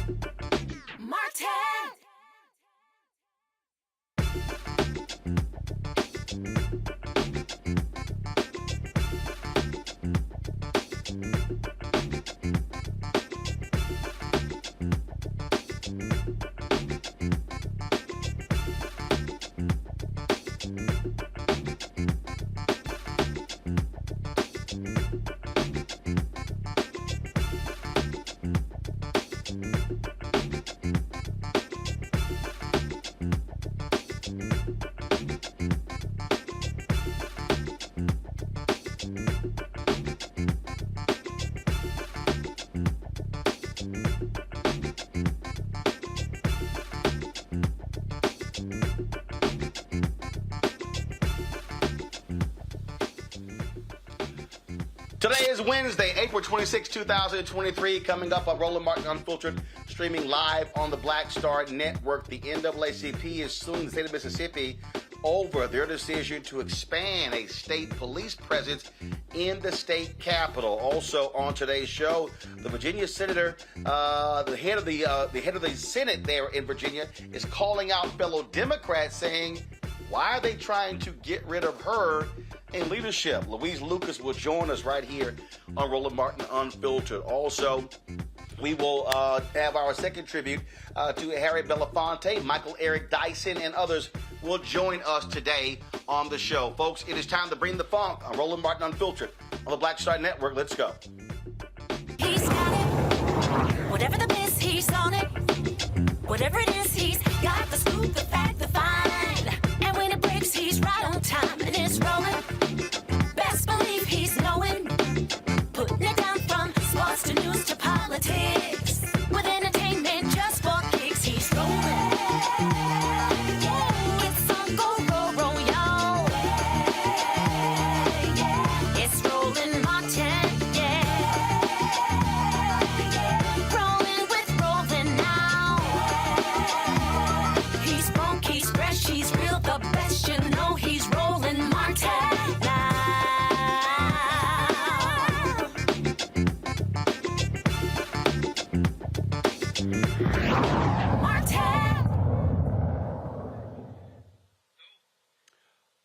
Martin. Today is Wednesday, April 26, 2023. Coming up on Roland Martin Unfiltered, streaming live on the Black Star Network. The NAACP is suing the state of Mississippi over their decision to expand a state police presence in the state capitol. Also on today's show, the Virginia senator, the head of the Senate there in Virginia, is calling out fellow Democrats, saying, why are they trying to get rid of her in leadership? Louise Lucas will join us right here on Roland Martin Unfiltered. Also, we will have our second tribute to Harry Belafonte. Michael Eric Dyson and others will join us today on the show. Folks, it is time to bring the funk on Roland Martin Unfiltered on the Black Star Network. Let's go. He's got it. Whatever the miss, he's on it. Whatever it is, he's got the scoop, the fact, the find. And when it breaks, he's right on time and it's rolling. Best believe he's knowing. Putting it down from sports to news to politics. With entertainment just for kicks, he's rolling. It's on go, y'all. It's Roland Martin, yeah. Rolling with Roland now. He's funk, he's fresh, he's real, the best, you know he's Roland Martin now. Martin.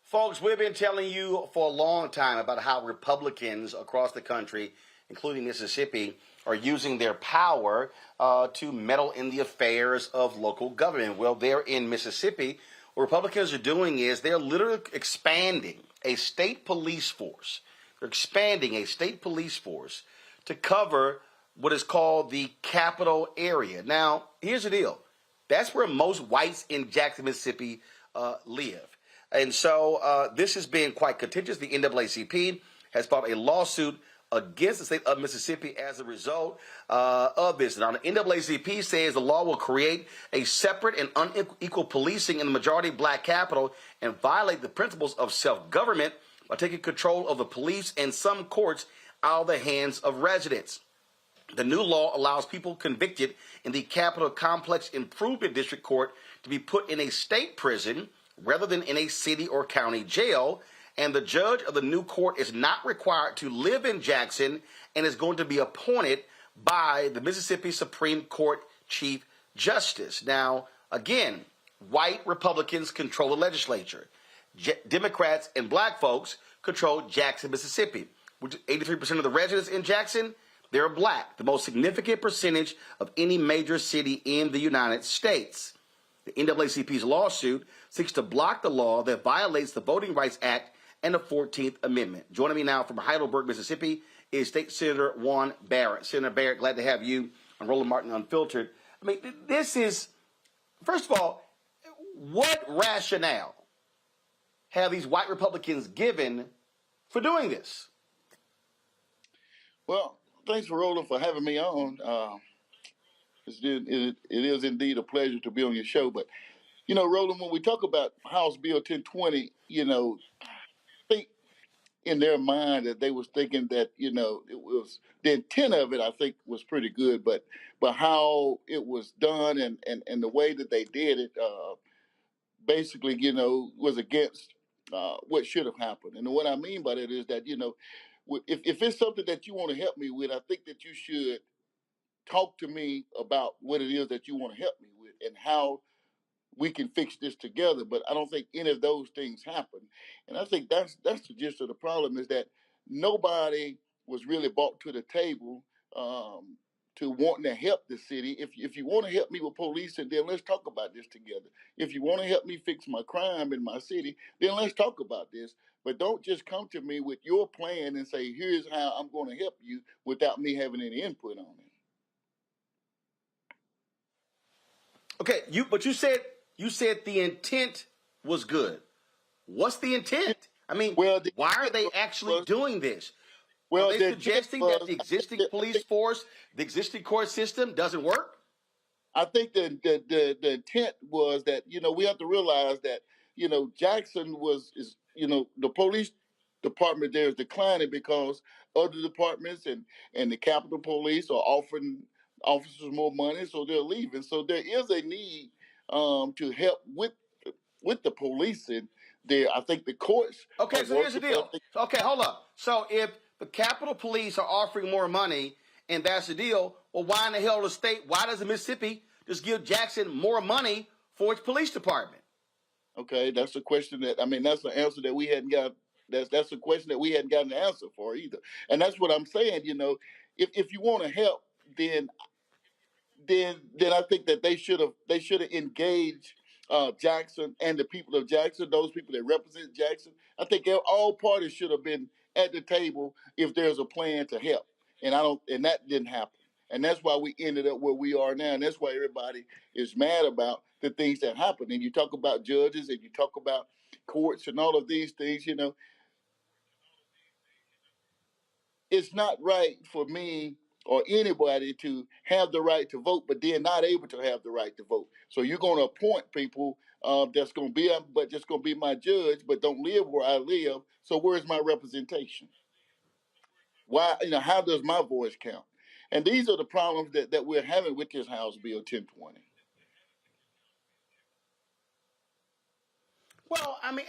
Folks, we've been telling you for a long time about how Republicans across the country, including Mississippi, are using their power to meddle in the affairs of local government. Well, there in Mississippi, what Republicans are doing is they're literally expanding a state police force. They're expanding a state police force to cover what is called the capital area. Now, here's the deal. That's where most whites in Jackson, Mississippi live. And so this has been quite contentious. The NAACP has filed a lawsuit against the state of Mississippi as a result of this. Now, the NAACP says the law will create a separate and unequal policing in the majority black capital and violate the principles of self-government by taking control of the police and some courts out of the hands of residents. The new law allows people convicted in the Capitol Complex Improvement District Court to be put in a state prison rather than in a city or county jail, and the judge of the new court is not required to live in Jackson and is going to be appointed by the Mississippi Supreme Court Chief Justice. Now, again, white Republicans control the legislature. Democrats and black folks control Jackson, Mississippi. 83% of the residents in Jackson, they're black, the most significant percentage of any major city in the United States. The NAACP's lawsuit seeks to block the law that violates the Voting Rights Act and the 14th Amendment. Joining me now from Heidelberg, Mississippi, is State Senator Juan Barrett. Senator Barrett, glad to have you on Roland Martin Unfiltered. I mean, this is, first of all, what rationale have these white Republicans given for doing this? Well, thanks for Roland for having me on. It is indeed a pleasure to be on your show. But, you know, Roland, when we talk about House Bill 1020, you know, I think in their mind that they was thinking that, you know, it was the intent of it, I think, was pretty good. But how it was done and the way that they did it, basically, you know, was against what should have happened. And what I mean by that is that, you know, if it's something that you want to help me with, I think that you should talk to me about what it is that you want to help me with and how we can fix this together. But I don't think any of those things happen. And I think that's the gist of the problem, is that nobody was really brought to the table to wanting to help the city. If you want to help me with policing, then let's talk about this together. If you want to help me fix my crime in my city, then let's talk about this. But don't just come to me with your plan and say, here's how I'm going to help you, without me having any input on it. Okay, but you said the intent was good. What's the intent? I mean, Well, why are they actually doing this? Are they the suggesting that the existing police force, the existing court system doesn't work? I think the intent was that, we have to realize that, Jackson the police department there is declining because other departments and the Capitol Police are offering officers more money, so they're leaving. So there is a need to help with the policing there. I think the courts Okay, are so here's the working. deal. Okay, hold up. So if the Capitol Police are offering more money and that's the deal, well, why in the hell does why doesn't Mississippi just give Jackson more money for its police department? Okay, that's a question that's the answer that we hadn't got. That's a question that we hadn't gotten an answer for either. And that's what I'm saying. If you want to help, then I think that they should have engaged Jackson and the people of Jackson, those people that represent Jackson. I think all parties should have been at the table if there's a plan to help. And that didn't happen. And that's why we ended up where we are now. And that's why everybody is mad about the things that happen. And you talk about judges and you talk about courts and all of these things, it's not right for me or anybody to have the right to vote, but then not able to have the right to vote. So you're going to appoint people that's going to be, but just going to be my judge, but don't live where I live. So where's my representation? Why, how does my voice count? And these are the problems that we're having with this House Bill 1020. Well, I mean,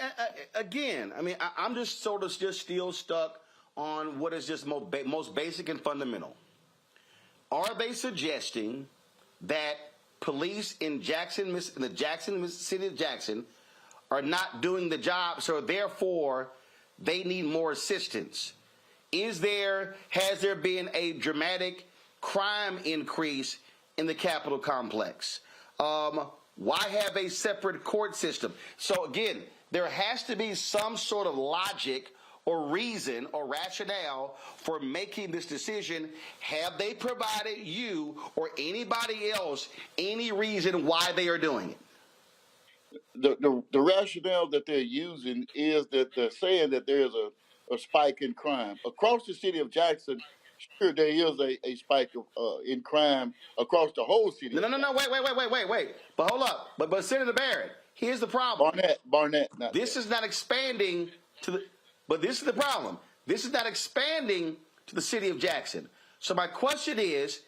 again, I'm just sort of just still stuck on what is just most basic and fundamental. Are they suggesting that police in the city of Jackson, are not doing the job, so therefore they need more assistance? Has there been a dramatic crime increase in the Capitol complex? Why have a separate court system? So again, there has to be some sort of logic or reason or rationale for making this decision. Have they provided you or anybody else any reason why they are doing it? The rationale that they're using is that they're saying that there's a spike in crime across the city of Jackson. Sure, there is a spike of in crime across the whole city. No, wait. But hold up. But Senator Barrett, here's the problem. Barnett. This is not expanding but this is the problem. This is not expanding to the city of Jackson. So my question is,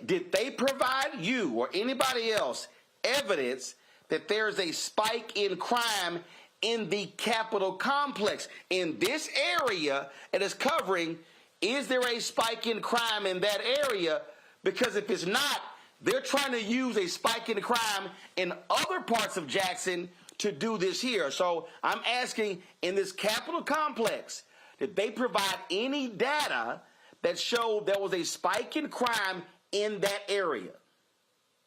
did they provide you or anybody else evidence that there's a spike in crime in the Capitol complex? In this area it is covering, is there a spike in crime in that area? Because if it's not, they're trying to use a spike in crime in other parts of Jackson to do this here. So I'm asking, in this Capitol complex, did they provide any data that showed there was a spike in crime in that area?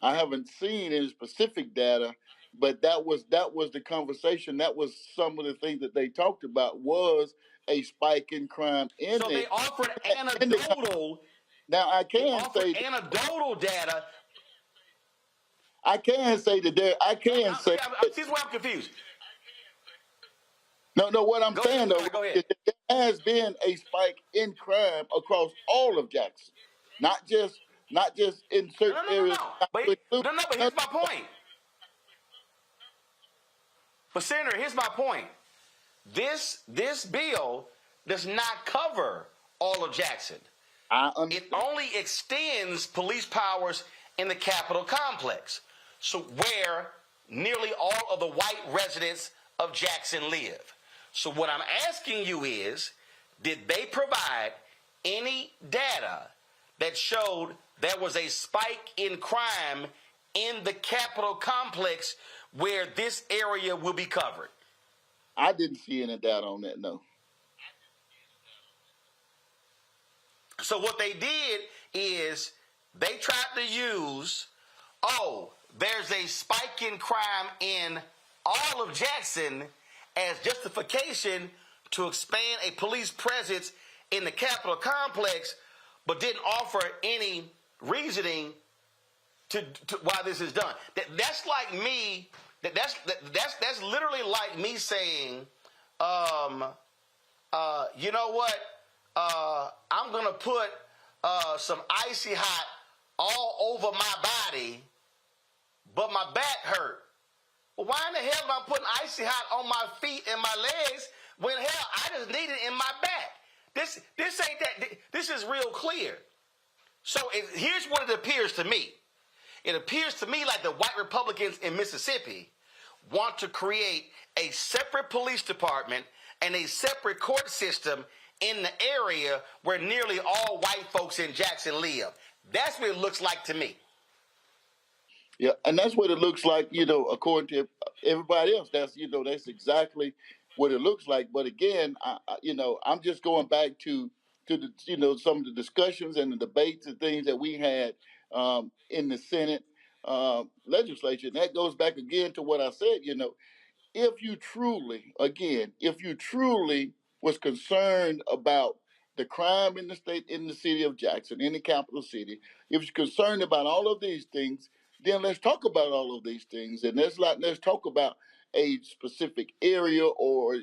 I haven't seen any specific data, but that was the conversation. That was some of the things that they talked about, was a spike in crime in so it. They offered anecdotal. Now I can say anecdotal data. I can say that there. I can say. This is where I'm confused. No. What I'm saying though, go ahead. there has been a spike in crime across all of Jackson, not just in certain areas. But here's my point. But Senator, here's my point. This bill does not cover all of Jackson. It only extends police powers in the Capitol complex, so where nearly all of the white residents of Jackson live. So what I'm asking you is, did they provide any data that showed there was a spike in crime in the Capitol complex where this area will be covered? I didn't see any data on that. No. So what they did is they tried to use, there's a spike in crime in all of Jackson as justification to expand a police presence in the Capitol complex, but didn't offer any reasoning to why this is done. That's like me. That's literally like me saying, you know what? I'm gonna put some icy hot all over my body, but my back hurt. Well, why in the hell am I putting icy hot on my feet and my legs when hell I just need it in my back? This ain't that. This is real clear. So here's what it appears to me. It appears to me like the white Republicans in Mississippi want to create a separate police department and a separate court system in the area where nearly all white folks in Jackson live. That's what it looks like to me. Yeah, and that's what it looks like, according to everybody else. That's exactly what it looks like. But again, I'm just going back to the, some of the discussions and the debates and things that we had in the Senate legislature. And that goes back again to what I said. If you truly, was concerned about the crime in the state, in the city of Jackson, in the capital city, if you're concerned about all of these things, then let's talk about all of these things, and let's talk about a specific area or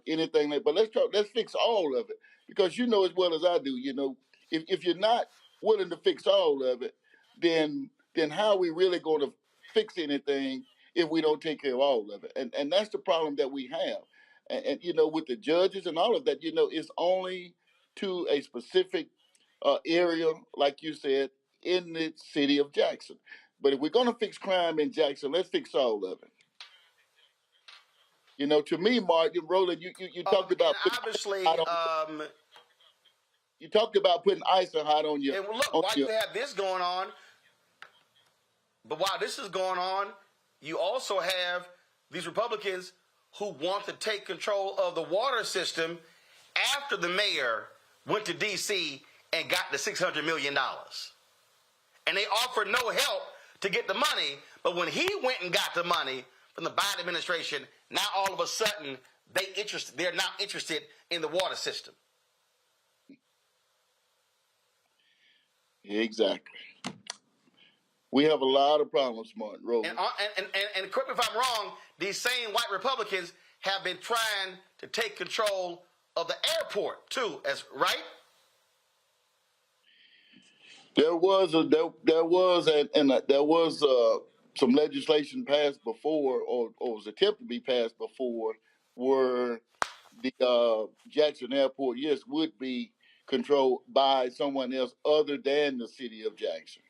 anything like. But let's fix all of it, because you know as well as I do. If you're not willing to fix all of it, then how are we really going to fix anything if we don't take care of all of it? And that's the problem that we have. And with the judges and all of that, it's only to a specific area, like you said, in the city of Jackson. But if we're going to fix crime in Jackson, let's fix all of it. To me, Mark, Roland, you talked about obviously. You talked about putting ice and hot on your. And look, while you have this going on, but while this is going on, you also have these Republicans who want to take control of the water system after the mayor went to D.C. and got the $600 million. And they offered no help to get the money, but when he went and got the money from the Biden administration, now all of a sudden they're now interested in the water system. Exactly. We have a lot of problems, Martin Roland. And correct me if I'm wrong, these same white Republicans have been trying to take control of the airport too, right? There was some legislation passed before, or was attempted to be passed before, where the Jackson Airport, yes, would be controlled by someone else other than the city of Jackson.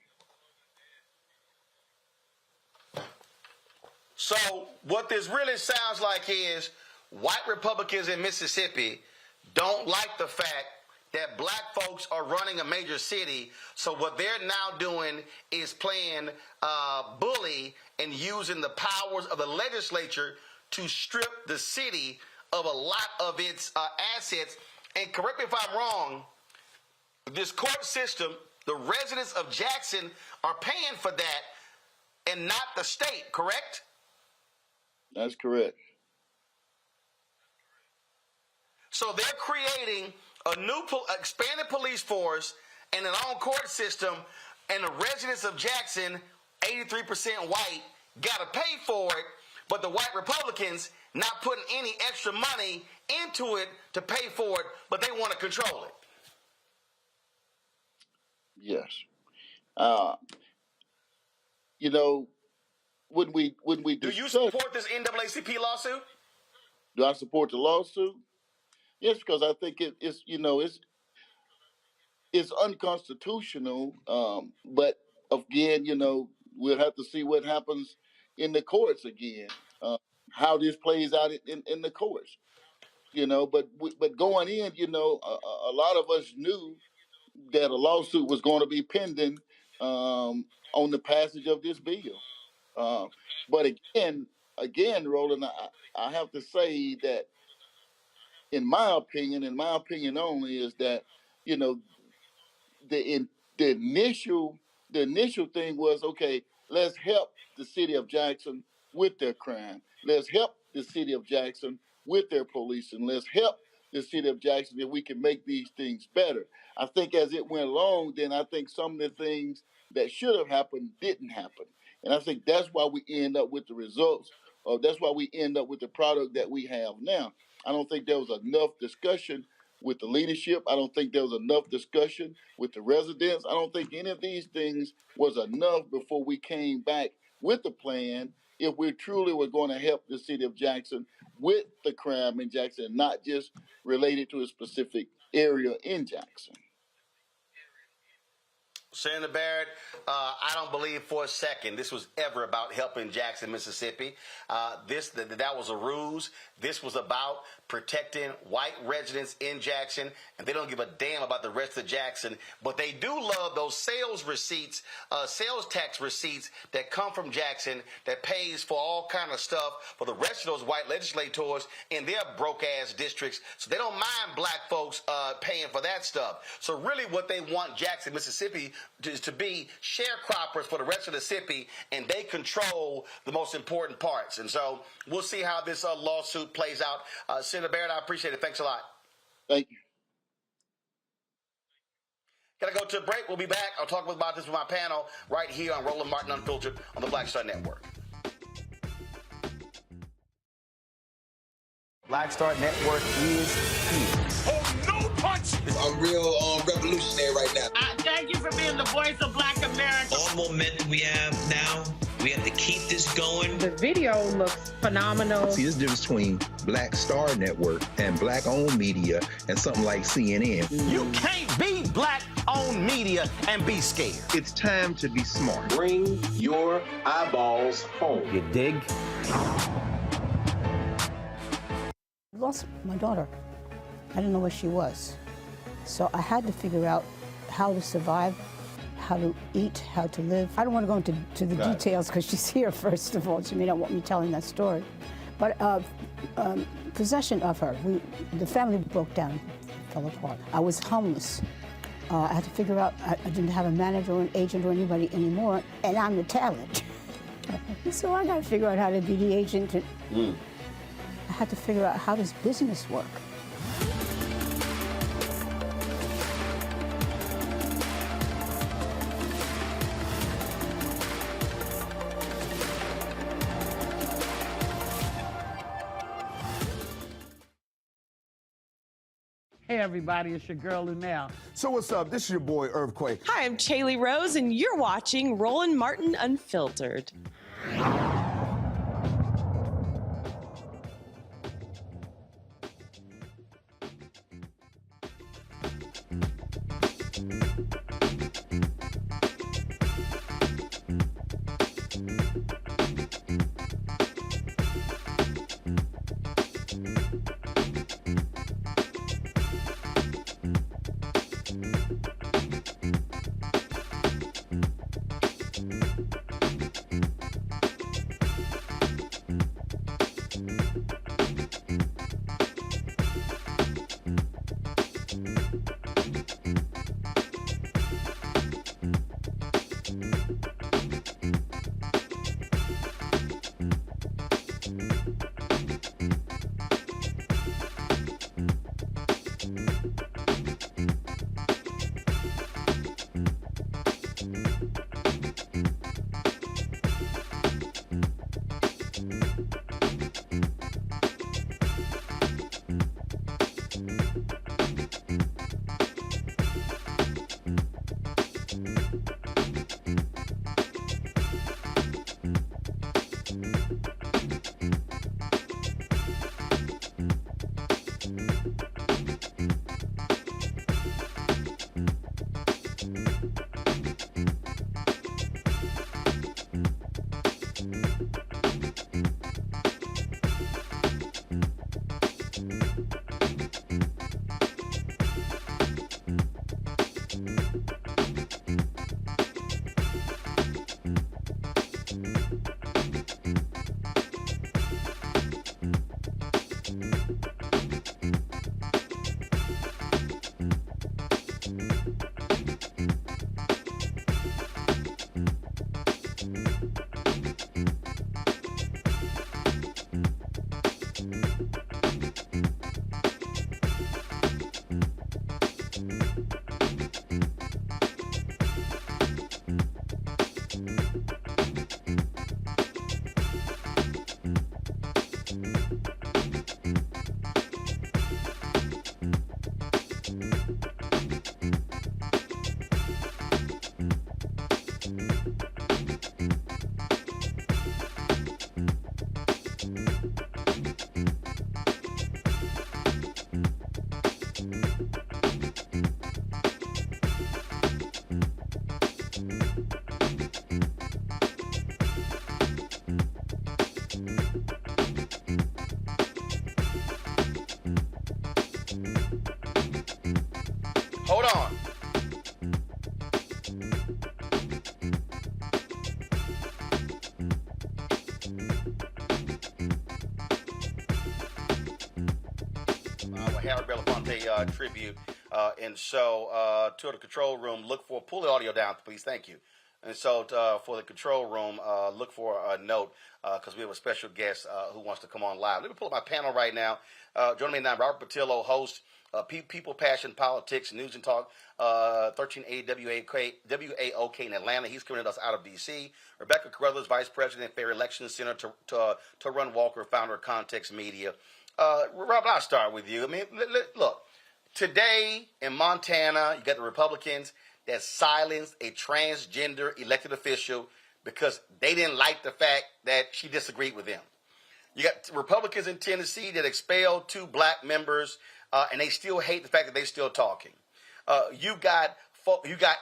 So what this really sounds like is white Republicans in Mississippi don't like the fact that black folks are running a major city. So what they're now doing is playing bully and using the powers of the legislature to strip the city of a lot of its assets. And correct me if I'm wrong, this court system, the residents of Jackson are paying for that and not the state, correct? That's correct. So they're creating a new expanded police force and an own court system, and the residents of Jackson, 83% white, got to pay for it, but the white Republicans not putting any extra money into it to pay for it, but they want to control it. Yes. When we do you support this NAACP lawsuit? Do I support the lawsuit? Yes, because I think it's unconstitutional. But again, we'll have to see what happens in the courts again. How this plays out in the courts. But going in, a lot of us knew that a lawsuit was going to be pending on the passage of this bill. Uh, but again, Roland, I have to say that, in my opinion only, is that you know the in, the initial thing was, okay, let's help the city of Jackson with their crime. Let's help the city of Jackson with their policing. Let's help the city of Jackson if we can make these things better. I think as it went along, then I think some of the things that should have happened didn't happen. And I think that's why we end up with the results, or that's why we end up with the product that we have now. I don't think there was enough discussion with the leadership. I don't think there was enough discussion with the residents. I don't think any of these things was enough before we came back with the plan if we truly were going to help the city of Jackson with the crime in Jackson, not just related to a specific area in Jackson. Senator Barrett, I don't believe for a second this was ever about helping Jackson, Mississippi. That was a ruse. This was about protecting white residents in Jackson, and they don't give a damn about the rest of Jackson. But they do love those sales receipts, sales tax receipts that come from Jackson that pays for all kind of stuff for the rest of those white legislators in their broke-ass districts. So they don't mind black folks paying for that stuff. So really what they want Jackson, Mississippi is to be sharecroppers for the rest of the city, and they control the most important parts. And so we'll see how this lawsuit plays out. Senator Barrett, I appreciate it. Thanks a lot. Thank you. Gotta go to a break. We'll be back. I'll talk about this with my panel right here on Roland Martin Unfiltered on the Black Star Network. Black Star Network is here. Oh, no punch! I'm real revolutionary right now. Thank you for being the voice of Black America. All momentum we have now, we have to keep this going. The video looks phenomenal. See, this difference between Black Star Network and black-owned media and something like CNN. You can't be black-owned media and be scared. It's time to be smart. Bring your eyeballs home. You dig? Lost my daughter. I didn't know where she was. So I had to figure out how to survive, how to eat, how to live. I don't want to go into the details because she's here, first of all. She may not want me telling that story. But possession of her, the family broke down, fell apart. I was homeless. I had to figure out, I didn't have a manager or an agent or anybody anymore, and I'm the talent. So I got to figure out how to be the agent. I had to figure out, how does business work? Hey, everybody, it's your girl, Lunel. So what's up? This is your boy, Earthquake. Hi, I'm Chaley Rose, and you're watching Roland Martin Unfiltered. Harry Belafonte tribute. And so to the control room, pull the audio down, please. Thank you. And so for the control room, look for a note because we have a special guest who wants to come on live. Let me pull up my panel right now. Joining me now, Robert Patillo, host, People, Passion, Politics, News and Talk, 1380 WAOK in Atlanta. He's coming to us out of D.C. Rebecca Carruthers, Vice President, Fair Elections Center, Run Walker, founder of Context Media. Rob, I'll start with you. I mean, look, today in Montana, you got the Republicans that silenced a transgender elected official because they didn't like the fact that she disagreed with them. You got Republicans in Tennessee that expelled 2 black members, and they still hate the fact that they're still talking. You got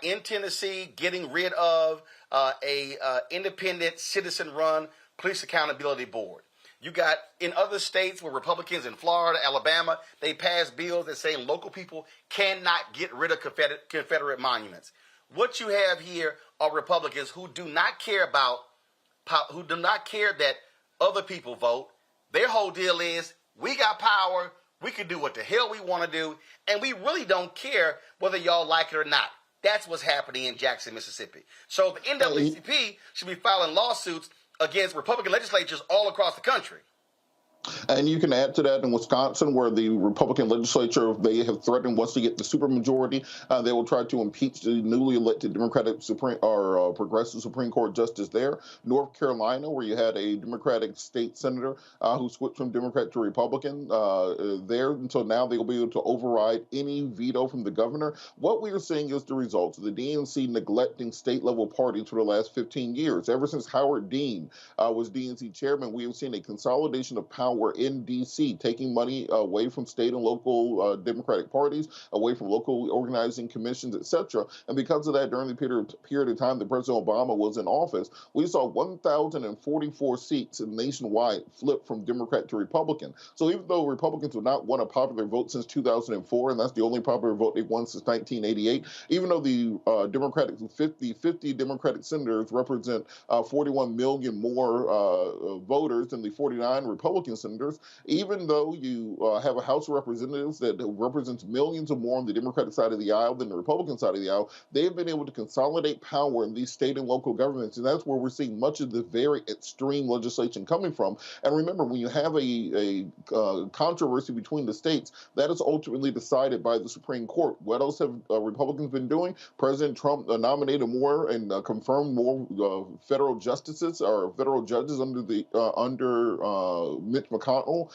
in Tennessee getting rid of a independent citizen-run police accountability board. You got in other states where Republicans in Florida, Alabama, they passed bills that say local people cannot get rid of Confederate monuments. What you have here are Republicans who do not care that other people vote. Their whole deal is we got power, we can do what the hell we want to do, and we really don't care whether y'all like it or not. That's what's happening in Jackson, Mississippi. So the NAACP should be filing lawsuits against Republican legislatures all across the country. And you can add to that in Wisconsin, where the Republican legislature, they have threatened once they get the supermajority, they will try to impeach the newly elected Democratic Progressive Supreme Court justice there. North Carolina, where you had a Democratic state senator who switched from Democrat to Republican there, until now they will be able to override any veto from the governor. What we are seeing is the results of the DNC neglecting state-level parties for the last 15 years. Ever since Howard Dean was DNC chairman, we have seen a consolidation of power in D.C., taking money away from state and local Democratic parties, away from local organizing commissions, etc. And because of that, during the period of time that President Obama was in office, we saw 1,044 seats nationwide flip from Democrat to Republican. So even though Republicans have not won a popular vote since 2004, and that's the only popular vote they've won since 1988, even though the 50 Democratic senators represent 41 million more voters than the 49 Republican senators, even though you have a House of Representatives that represents millions or more on the Democratic side of the aisle than the Republican side of the aisle, they've been able to consolidate power in these state and local governments, and that's where we're seeing much of the very extreme legislation coming from. And remember, when you have a controversy between the states, that is ultimately decided by the Supreme Court. What else have Republicans been doing? President Trump nominated more and confirmed more federal justices or federal judges under Mitch McConnell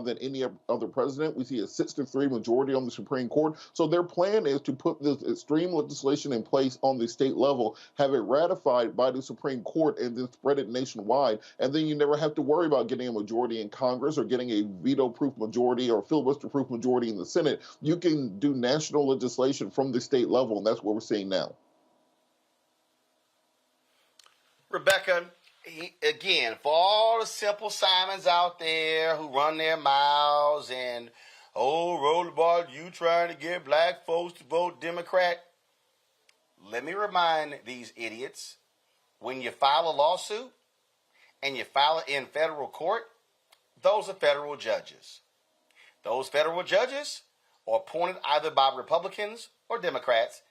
than any other president. We see a 6-3 majority on the Supreme Court. So their plan is to put this extreme legislation in place on the state level, have it ratified by the Supreme Court, and then spread it nationwide. And then you never have to worry about getting a majority in Congress or getting a veto-proof majority or filibuster-proof majority in the Senate. You can do national legislation from the state level, and that's what we're seeing now. Rebecca, again, for all the simple Simons out there who run their mouths and, oh, Rollerball, you trying to get black folks to vote Democrat. Let me remind these idiots, when you file a lawsuit and you file it in federal court, those are federal judges. Those federal judges are appointed either by Republicans or Democrats.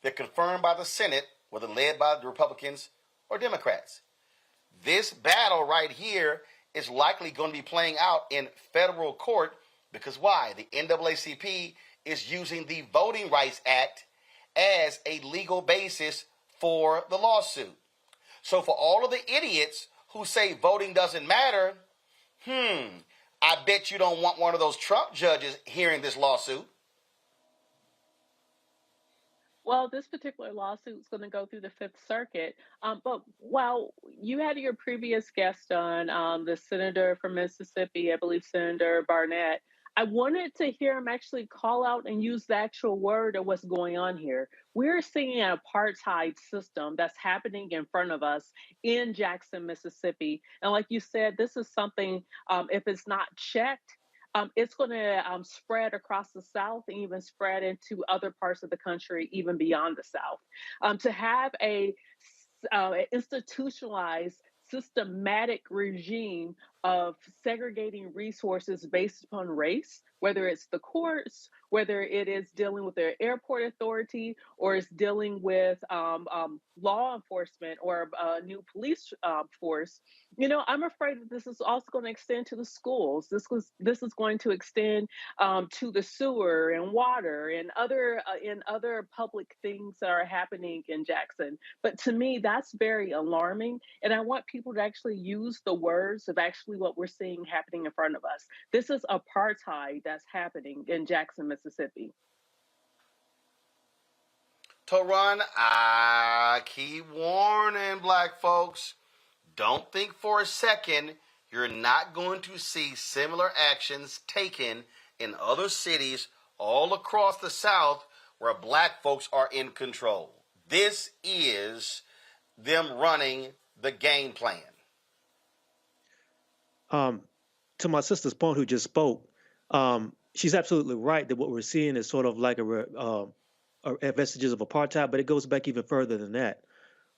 They're confirmed by the Senate, whether led by the Republicans or Democrats. This battle right here is likely going to be playing out in federal court because why? The NAACP is using the Voting Rights Act as a legal basis for the lawsuit. So for all of the idiots who say voting doesn't matter, I bet you don't want one of those Trump judges hearing this lawsuit. Well, this particular lawsuit is going to go through the Fifth Circuit. But while you had your previous guest on, the senator from Mississippi, I believe Senator Barnett, I wanted to hear him actually call out and use the actual word of what's going on here. We're seeing an apartheid system that's happening in front of us in Jackson, Mississippi. And like you said, this is something, if it's not checked, it's going to spread across the South and even spread into other parts of the country, even beyond the South. To have a institutionalized systematic regime of segregating resources based upon race, whether it's the courts, whether it is dealing with their airport authority, or it's dealing with law enforcement or a new police force. You know, I'm afraid that this is also going to extend to the schools. This is going to extend to the sewer and water and other public things that are happening in Jackson. But to me, that's very alarming, and I want people to actually use the words of actually what we're seeing happening in front of us. This is apartheid that's happening in Jackson, Mississippi. Toron, I keep warning black folks, don't think for a second you're not going to see similar actions taken in other cities all across the South where black folks are in control. This is them running the game plan. To my sister's point who just spoke, she's absolutely right that what we're seeing is sort of like a vestiges of apartheid, but it goes back even further than that.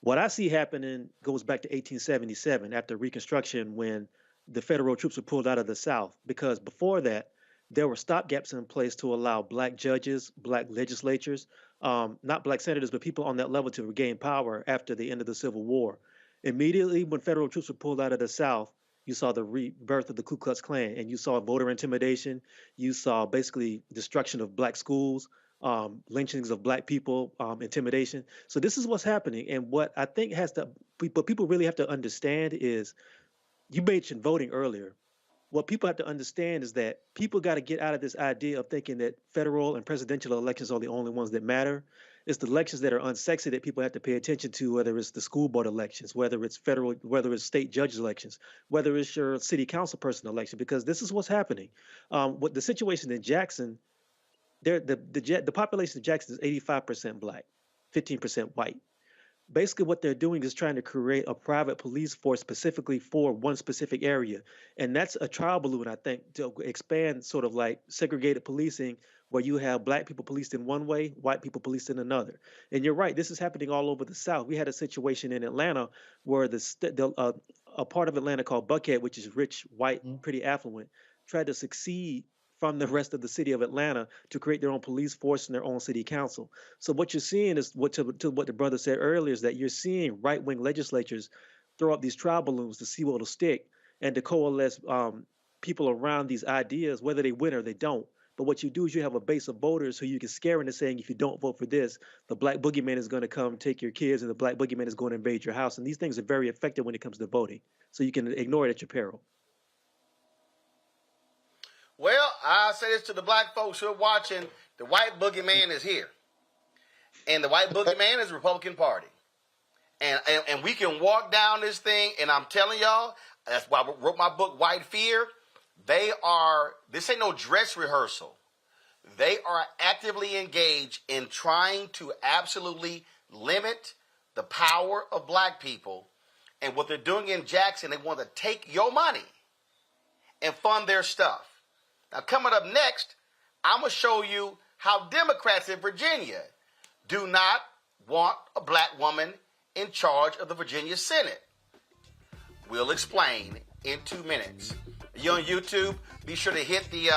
What I see happening goes back to 1877 after Reconstruction, when the federal troops were pulled out of the South, because before that, there were stopgaps in place to allow black judges, black legislatures, not black senators, but people on that level to regain power after the end of the Civil War. Immediately when federal troops were pulled out of the South, you saw the rebirth of the Ku Klux Klan, and you saw voter intimidation. You saw basically destruction of black schools, lynchings of black people, intimidation. So this is what's happening. And what I think what people really have to understand is, you mentioned voting earlier. What people have to understand is that people got to get out of this idea of thinking that federal and presidential elections are the only ones that matter. It's the elections that are unsexy that people have to pay attention to, whether it's the school board elections, whether it's federal, whether it's state judges elections, whether it's your city council person election, because this is what's happening. What the situation in Jackson, the population of Jackson is 85% black, 15% white. Basically, what they're doing is trying to create a private police force specifically for one specific area. And that's a trial balloon, I think, to expand sort of like segregated policing, where you have black people policed in one way, white people policed in another. And you're right, this is happening all over the South. We had a situation in Atlanta where a part of Atlanta called Buckhead, which is rich, white, pretty affluent, tried to succeed from the rest of the city of Atlanta to create their own police force and their own city council. So what you're seeing is what the brother said earlier, is that you're seeing right-wing legislatures throw up these trial balloons to see what will stick and to coalesce people around these ideas, whether they win or they don't. But what you do is you have a base of voters who you can scare into saying, if you don't vote for this, the black boogeyman is going to come take your kids and the black boogeyman is going to invade your house. And these things are very effective when it comes to voting. So you can ignore it at your peril. Well, I say this to the black folks who are watching, the white boogeyman is here. And the white boogeyman is the Republican Party. And we can walk down this thing, and I'm telling y'all, that's why I wrote my book, White Fear. This ain't no dress rehearsal. They are actively engaged in trying to absolutely limit the power of black people. And what they're doing in Jackson, they want to take your money and fund their stuff. Now, coming up next, I'm going to show you how Democrats in Virginia do not want a black woman in charge of the Virginia Senate. We'll explain in 2 minutes. You're on YouTube. Be sure to hit the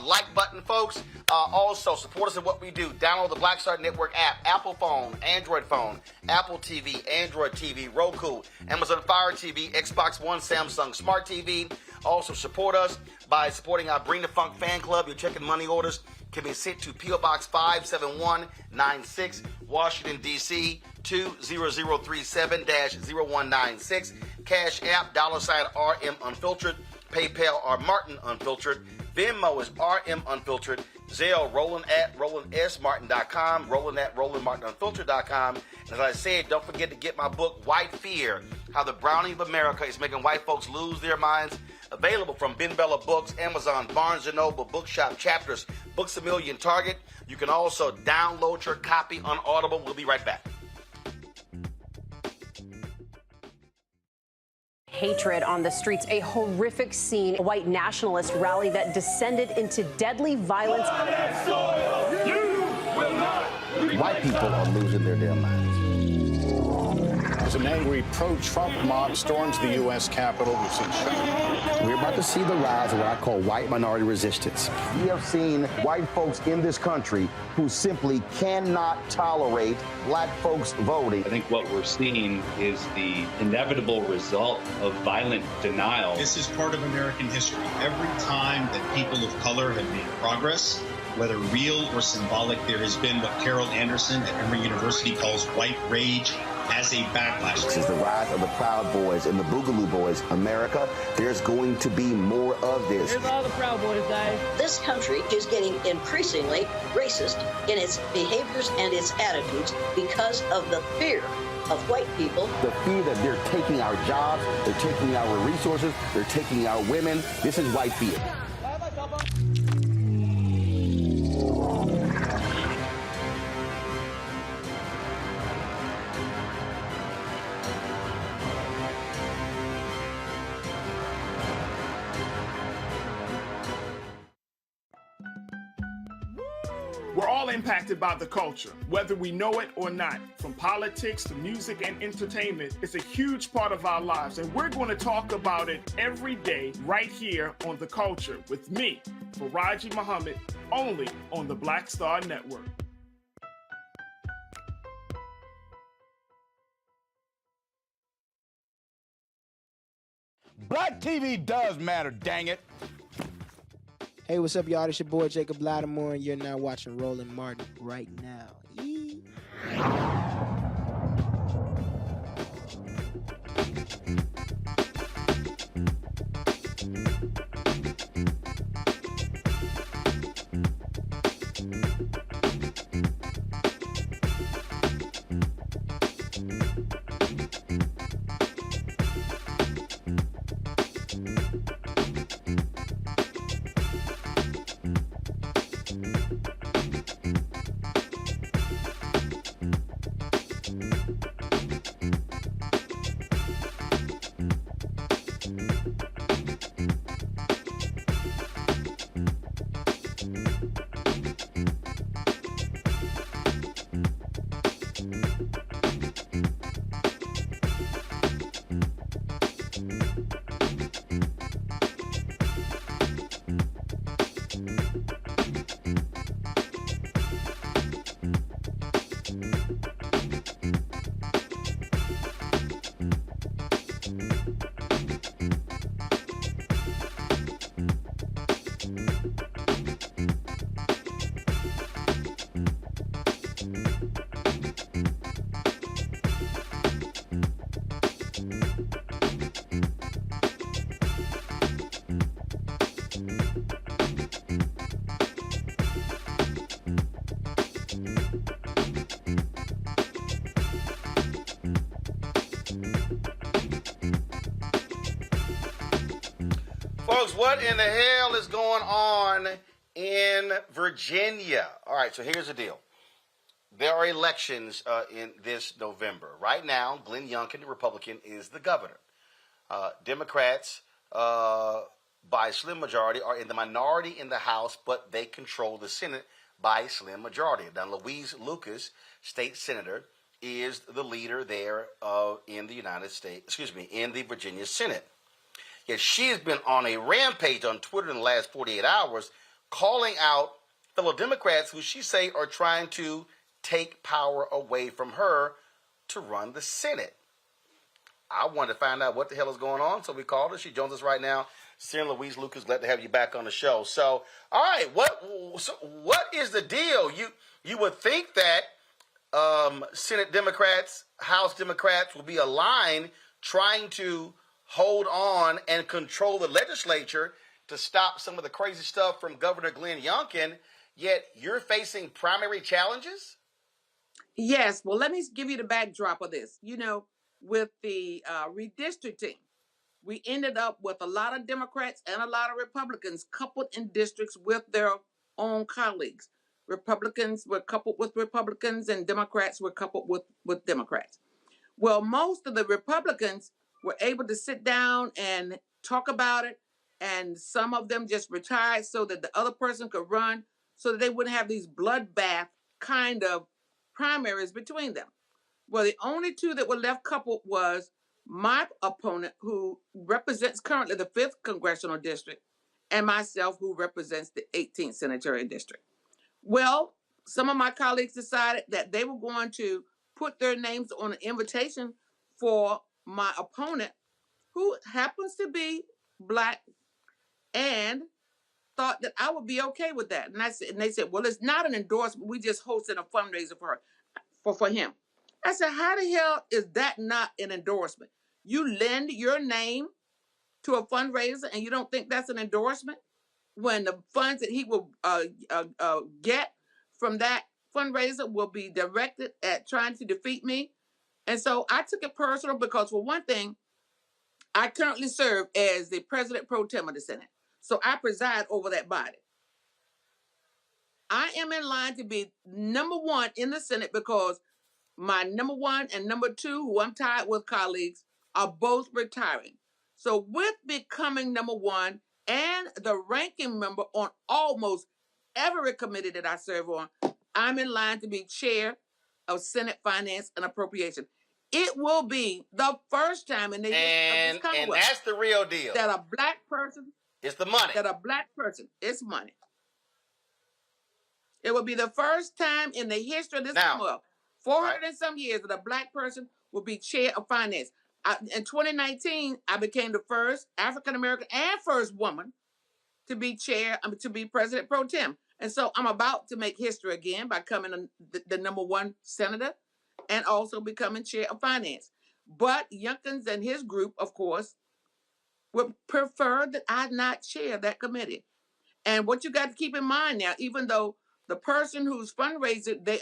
like button, folks. Also, support us in what we do. Download the Black Star Network app, Apple phone, Android phone, Apple TV, Android TV, Roku, Amazon Fire TV, Xbox One, Samsung Smart TV. Also, support us by supporting our Bring the Funk fan club. Your check and money orders can be sent to P.O. Box 57196, Washington, D.C., 20037-0196. Cash App, $RM Unfiltered. PayPal, R Martin Unfiltered. Venmo is RM Unfiltered. Zelle, Roland at RolandSMartin.com. Roland at RolandMartinUnfiltered.com. And as I said, don't forget to get my book, White Fear, How the Browning of America is Making White Folks Lose Their Minds. Available from Ben Bella Books, Amazon, Barnes & Noble, Bookshop, Chapters, Books A Million, Target. You can also download your copy on Audible. We'll be right back. Hatred on the streets, a horrific scene, a white nationalist rally that descended into deadly violence. White people are losing their damn minds. As an angry pro-Trump mob storms the U.S. Capitol, we've seen shooting. We're about to see the rise of what I call white minority resistance. We have seen white folks in this country who simply cannot tolerate black folks voting. I think what we're seeing is the inevitable result of violent denial. This is part of American history. Every time that people of color have made progress, whether real or symbolic, there has been what Carol Anderson at Emory University calls white rage as a backlash. This is the rise of the Proud Boys and the Boogaloo Boys. America, there's going to be more of this. Here's all the Proud Boys, Dave. This country is getting increasingly racist in its behaviors and its attitudes because of the fear of white people. The fear that they're taking our jobs, they're taking our resources, they're taking our women. This is white fear. We're all impacted by the culture, whether we know it or not. From politics to music and entertainment, it's a huge part of our lives, and we're going to talk about it every day right here on The Culture with me, Faraji Muhammad, only on the Black Star Network. Black TV does matter, dang it. Hey, what's up, y'all? It's your boy Jacob Lattimore, and you're now watching Roland Martin right now. Yee. Folks, what in the hell is going on in Virginia? All right, so here's the deal. There are elections in this November. Right now, Glenn Youngkin, the Republican, is the governor. Democrats, by slim majority, are in the minority in the House, but they control the Senate by a slim majority. Now, Louise Lucas, state senator, is the leader there in the United States, in the Virginia Senate. Yet she has been on a rampage on Twitter in the last 48 hours, calling out fellow Democrats who she say are trying to take power away from her to run the Senate. I wanted to find out what the hell is going on, so we called her. She joins us right now. Senator Louise Lucas, glad to have you back on the show. So, all right, what is the deal? You would think that Senate Democrats, House Democrats will be aligned trying to hold on and control the legislature to stop some of the crazy stuff from Governor Glenn Youngkin, yet you're facing primary challenges? Yes. Well, let me give you the backdrop of this. You know, with the redistricting, we ended up with a lot of Democrats and a lot of Republicans coupled in districts with their own colleagues. Republicans were coupled with Republicans and Democrats were coupled with Democrats. Well, most of the Republicans were able to sit down and talk about it, and some of them just retired so that the other person could run, so that they wouldn't have these bloodbath kind of primaries between them. Well, the only two that were left coupled was my opponent, who represents currently the 5th Congressional District, and myself, who represents the 18th Senatorial District. Well, some of my colleagues decided that they were going to put their names on an invitation for my opponent, who happens to be Black, and thought that I would be okay with that. And they said, well, it's not an endorsement. We just hosted a fundraiser for him. I said, how the hell is that not an endorsement? You lend your name to a fundraiser and you don't think that's an endorsement? When the funds that he will get from that fundraiser will be directed at trying to defeat me. And so I took it personal because, for one thing, I currently serve as the president pro tem of the Senate. So I preside over that body. I am in line to be number one in the Senate because my number one and number two, who I'm tied with colleagues, are both retiring. So with becoming number one and the ranking member on almost every committee that I serve on, I'm in line to be chair of Senate Finance and Appropriation. It will be the first time in the history of this Commonwealth. And that's the real deal. That a Black person. It's the money. That a Black person. It's money. It will be the first time in the history of this Commonwealth, 400 and some years, that a Black person will be chair of finance. In 2019, I became the first African American and first woman to be president pro tem. And so I'm about to make history again by becoming the number one senator and also becoming chair of finance. But Youngkins and his group, of course, would prefer that I not chair that committee. And what you got to keep in mind now, even though the person whose fundraiser they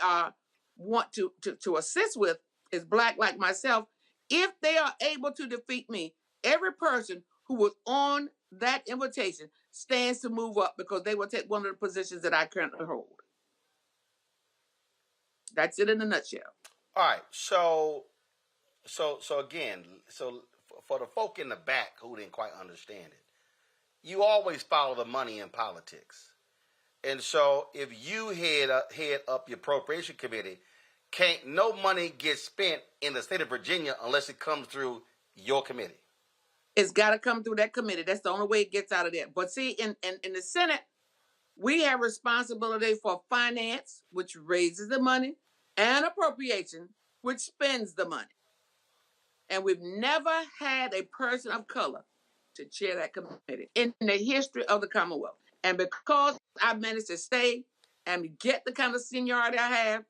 want to assist with is Black like myself, if they are able to defeat me, every person who was on that invitation stands to move up because they will take one of the positions that I currently hold. That's it in a nutshell. All right. So again, for the folk in the back who didn't quite understand it, you always follow the money in politics. And so if you head up your appropriation committee, no money gets spent in the state of Virginia unless it comes through your committee. It's got to come through that committee. That's the only way it gets out of there. But see, in the Senate, we have responsibility for finance, which raises the money, and appropriation, which spends the money. And we've never had a person of color to chair that committee in the history of the Commonwealth. And because I've managed to stay and get the kind of seniority I have,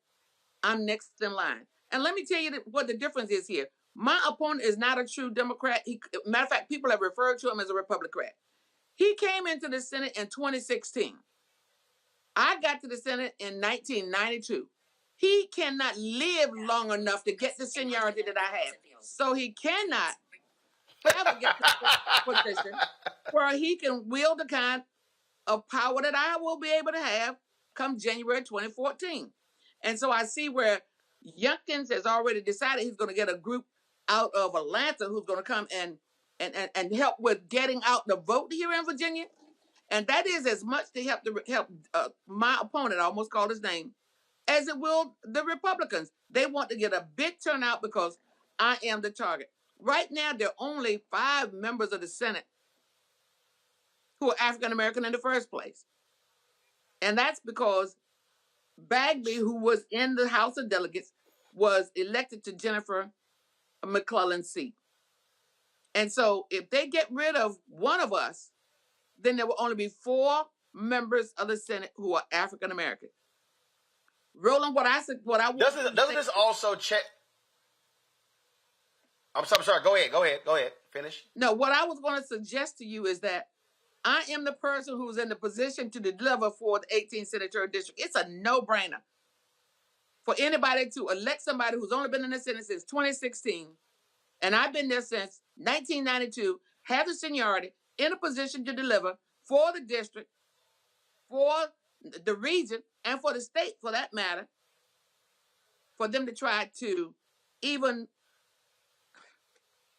I'm next in line. And let me tell you what the difference is here. My opponent is not a true Democrat. Matter of fact, people have referred to him as a Republican. He came into the Senate in 2016. I got to the Senate in 1992. He cannot live long enough to get the seniority that I have. So he cannot ever get to the position where he can wield the kind of power that I will be able to have come January 2014. And so I see where Youngkins has already decided he's going to get a group out of Atlanta who's going to come and help with getting out the vote here in Virginia. And that is as much to help my opponent, I almost called his name, as it will the Republicans. They want to get a big turnout because I am the target. Right now, there are only 5 members of the Senate who are African American in the first place. And that's because Bagby, who was in the House of Delegates, was elected to Jennifer McClellan's seat. And so if they get rid of one of us, then there will only be 4 members of the Senate who are African American. Roland, what I want. Doesn't this also check? I'm sorry. Go ahead. Finish. No, what I was going to suggest to you is that I am the person who's in the position to deliver for the 18th Senatorial District. It's a no-brainer for anybody to elect somebody who's only been in the Senate since 2016, and I've been there since 1992, have the seniority, in a position to deliver for the district, for the region, and for the state, for that matter, for them to try to even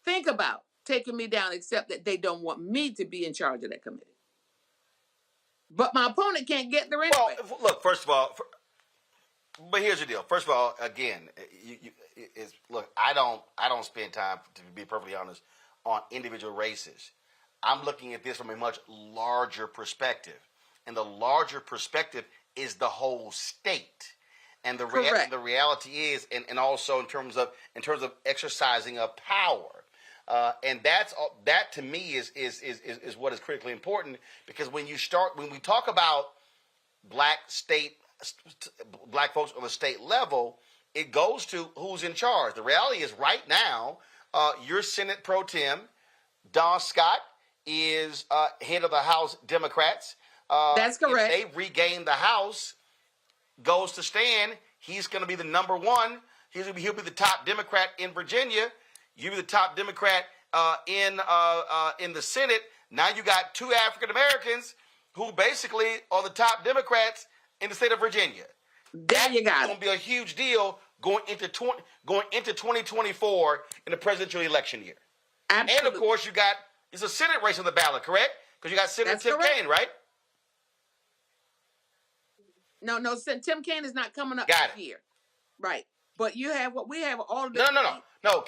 think about taking me down, except that they don't want me to be in charge of that committee. But my opponent can't get there anyway. Well, look, first of all, But here's the deal. First of all, again, look. I don't spend time, to be perfectly honest, on individual races. I'm looking at this from a much larger perspective, and the larger perspective is the whole state. And the reality is, and also in terms of exercising of power, and that to me is what is critically important, because when we talk about black folks on the state level, it goes to who's in charge. The reality is, right now, your Senate Pro Tem, Don Scott, is head of the House Democrats. That's correct. If they regain the House, goes to stand, he's going to be the number one. He'll be the top Democrat in Virginia. You'll be the top Democrat in the Senate. Now you got two African Americans who basically are the top Democrats in the state of Virginia. There you got it. It's going to be a huge deal going into 2024 in the presidential election year. Absolutely. And of course, it's a Senate race on the ballot, correct? Because you got Senator Tim Kaine, right? No, Tim Kaine is not coming up Got it. here. Right. But you have what we have all the No.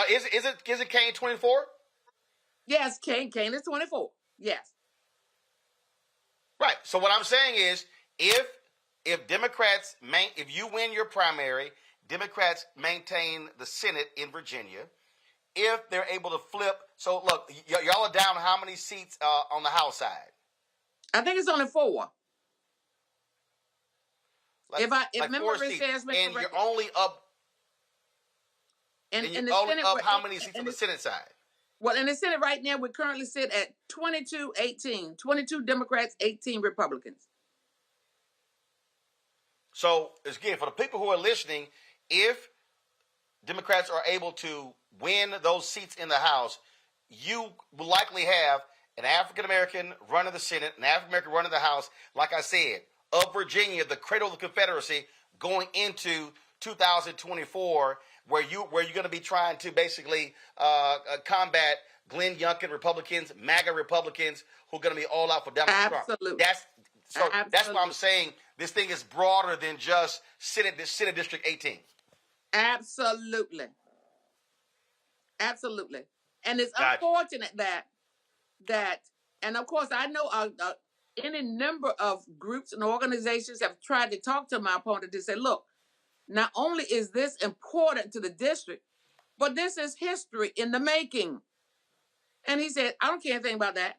Is it Kaine 24? Yes, Kaine is 24. Yes. Right. So what I'm saying is, if Democrats if you win your primary, Democrats maintain the Senate in Virginia. If they're able to flip, so look, y'all are down how many seats on the House side? I think it's only 4. If memory serves me and correctly. you're only up. And you're only Senate, up how many seats on the Senate side? Well, in the Senate right now, we currently sit at 22-18. 22 Democrats, 18 Republicans. So, again, for the people who are listening, if Democrats are able to win those seats in the House, you will likely have an African-American running the Senate, an African-American running the House, like I said, of Virginia, the cradle of the Confederacy, going into 2024, where you're going to be trying to basically combat Glenn Youngkin Republicans, MAGA Republicans, who are going to be all out for Donald Trump. Absolutely. That's why I'm saying this thing is broader than just Senate District 18. Absolutely. And it's unfortunate that, and of course, I know any number of groups and organizations have tried to talk to my opponent to say, look, not only is this important to the district, but this is history in the making. And he said, I don't care anything about that.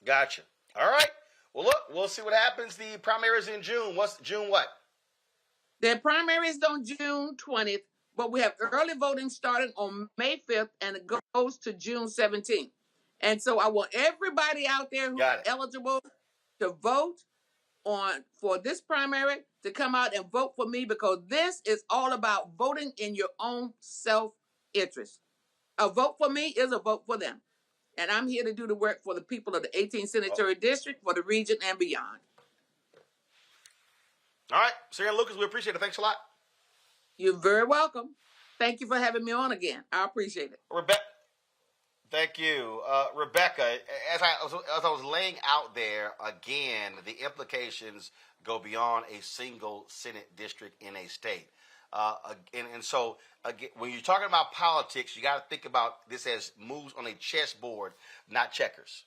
Gotcha. All right. Well, look, we'll see what happens. The primaries in June. What's June what? The primaries on June 20th, but we have early voting starting on May 5th, and it goes to June 17th. And so I want everybody out there who's eligible to vote for this primary to come out and vote for me, because this is all about voting in your own self-interest. A vote for me is a vote for them. And I'm here to do the work for the people of the 18th Senatorial District, for the region and beyond. All right. Sarah Lucas, we appreciate it. Thanks a lot. You're very welcome. Thank you for having me on again. I appreciate it. Thank you. Rebecca, as I was laying out there, again, the implications go beyond a single Senate district in a state. So, again, when you're talking about politics, you got to think about this as moves on a chessboard, not checkers.